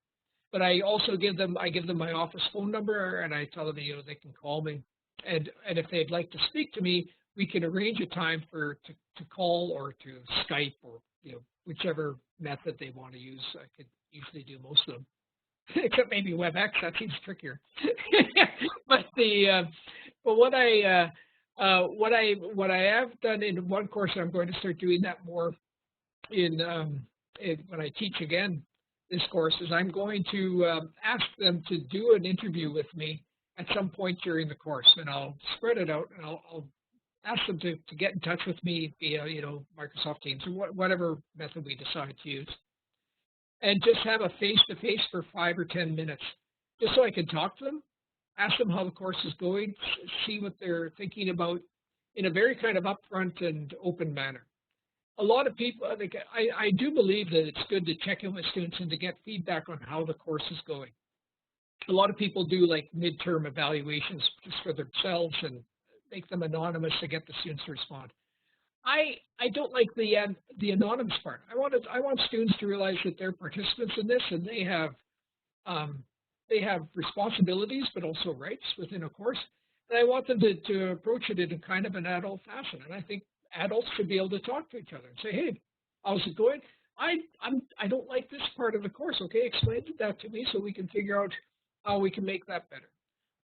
Speaker 2: But I also give them my office phone number, and I tell them, they can call me. And if they'd like to speak to me, we can arrange a time to call or to Skype or, whichever method they want to use. I could usually do most of them, except maybe WebEx. That seems trickier. But what I have done in one course, and I'm going to start doing that more when I teach again this course, is I'm going to ask them to do an interview with me at some point during the course, and I'll spread it out, and I'll ask them to get in touch with me via Microsoft Teams or whatever method we decide to use, and just have a face-to-face for 5 or 10 minutes, just so I can talk to them, ask them how the course is going, see what they're thinking about in a very kind of upfront and open manner. A lot of people, I do believe that it's good to check in with students and to get feedback on how the course is going. A lot of people do like midterm evaluations just for themselves and make them anonymous to get the students to respond. I don't like the anonymous part. I want students to realize that they're participants in this, and they have responsibilities but also rights within a course. And I want them to approach it in a kind of an adult fashion. And I think adults should be able to talk to each other and say, hey, how's it going? I don't like this part of the course. Okay, explain that to me so we can figure out how we can make that better.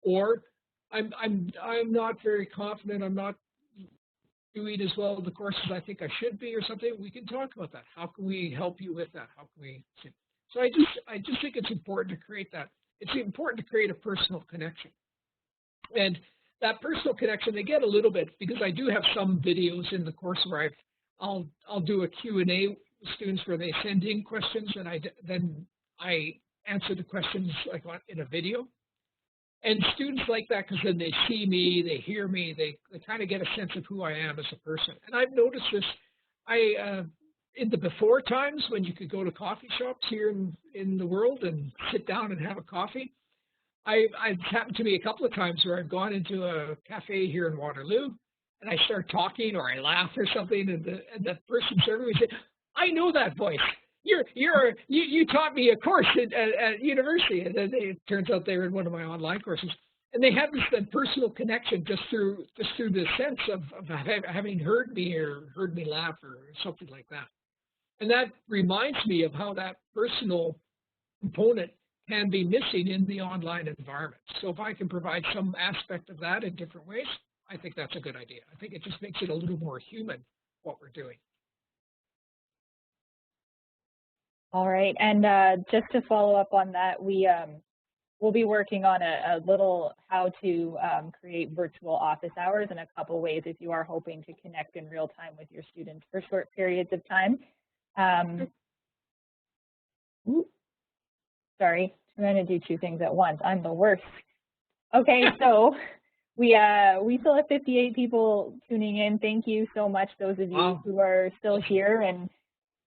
Speaker 2: Or I'm not very confident. I'm not doing as well in the course as I think I should be, or something. We can talk about that. How can we help you with that? How can we? So I just think it's important to create that. It's important to create a personal connection. And that personal connection, they get a little bit, because I do have some videos in the course where I'll do a Q&A with students where they send in questions, and then I answer the questions like in a video. And students like that because then they see me, they hear me, they kind of get a sense of who I am as a person. And I've noticed this, in the before times when you could go to coffee shops here in the world and sit down and have a coffee, it's happened to me a couple of times where I've gone into a cafe here in Waterloo and I start talking or I laugh or something, and the person serving me said, I know that voice. You taught me a course at university, and then it turns out they were in one of my online courses, and they have this personal connection just through the sense of having heard me or heard me laugh or something like that. And that reminds me of how that personal component can be missing in the online environment. So if I can provide some aspect of that in different ways, I think that's a good idea. I think it just makes it a little more human, what we're doing.
Speaker 1: All right, and just to follow up on that, we'll be working on a little how to create virtual office hours in a couple ways if you are hoping to connect in real time with your students for short periods of time. Sorry, I'm going to do two things at once. I'm the worst. Okay, so we still have 58 people tuning in. Thank you so much, those of you who are still here, and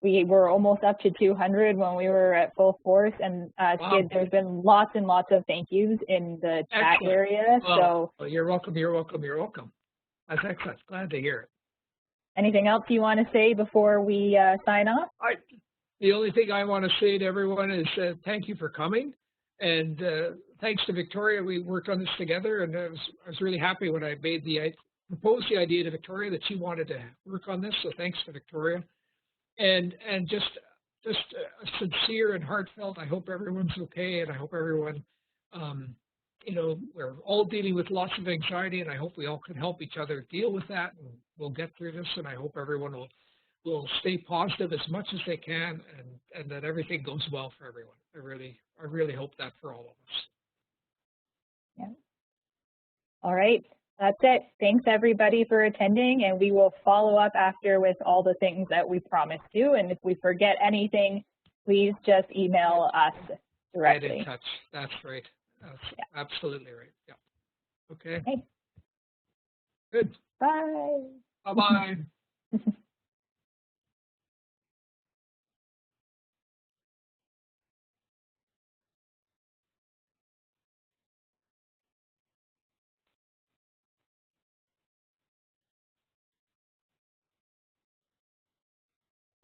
Speaker 1: we were almost up to 200 when we were at full force, and Skid, there's been lots and lots of thank yous in the chat area.
Speaker 2: Well, so you're welcome, you're welcome, you're welcome. That's excellent. Glad to hear it.
Speaker 1: Anything else you want to say before we sign off?
Speaker 2: The only thing I want to say to everyone is thank you for coming, and thanks to Victoria. We worked on this together, and I was really happy when I made the proposed the idea to Victoria that she wanted to work on this, so thanks to Victoria. And just sincere and heartfelt, I hope everyone's okay, and I hope everyone, you know, we're all dealing with lots of anxiety, and I hope we all can help each other deal with that, and we'll get through this, and I hope everyone will stay positive as much as they can, and that everything goes well for everyone. I really hope that for all of us.
Speaker 1: Yeah. All right. That's it. Thanks everybody for attending, and we will follow up after with all the things that we promised you. And if we forget anything, please just email us directly.
Speaker 2: Get in touch. That's right. That's absolutely right. Yeah. Okay. Good.
Speaker 1: Bye.
Speaker 2: Bye-bye.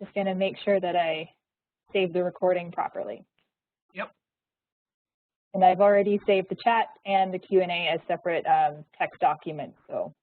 Speaker 1: Just going to make sure that I save the recording properly.
Speaker 2: Yep.
Speaker 1: And I've already saved the chat and the Q&A as separate text documents, so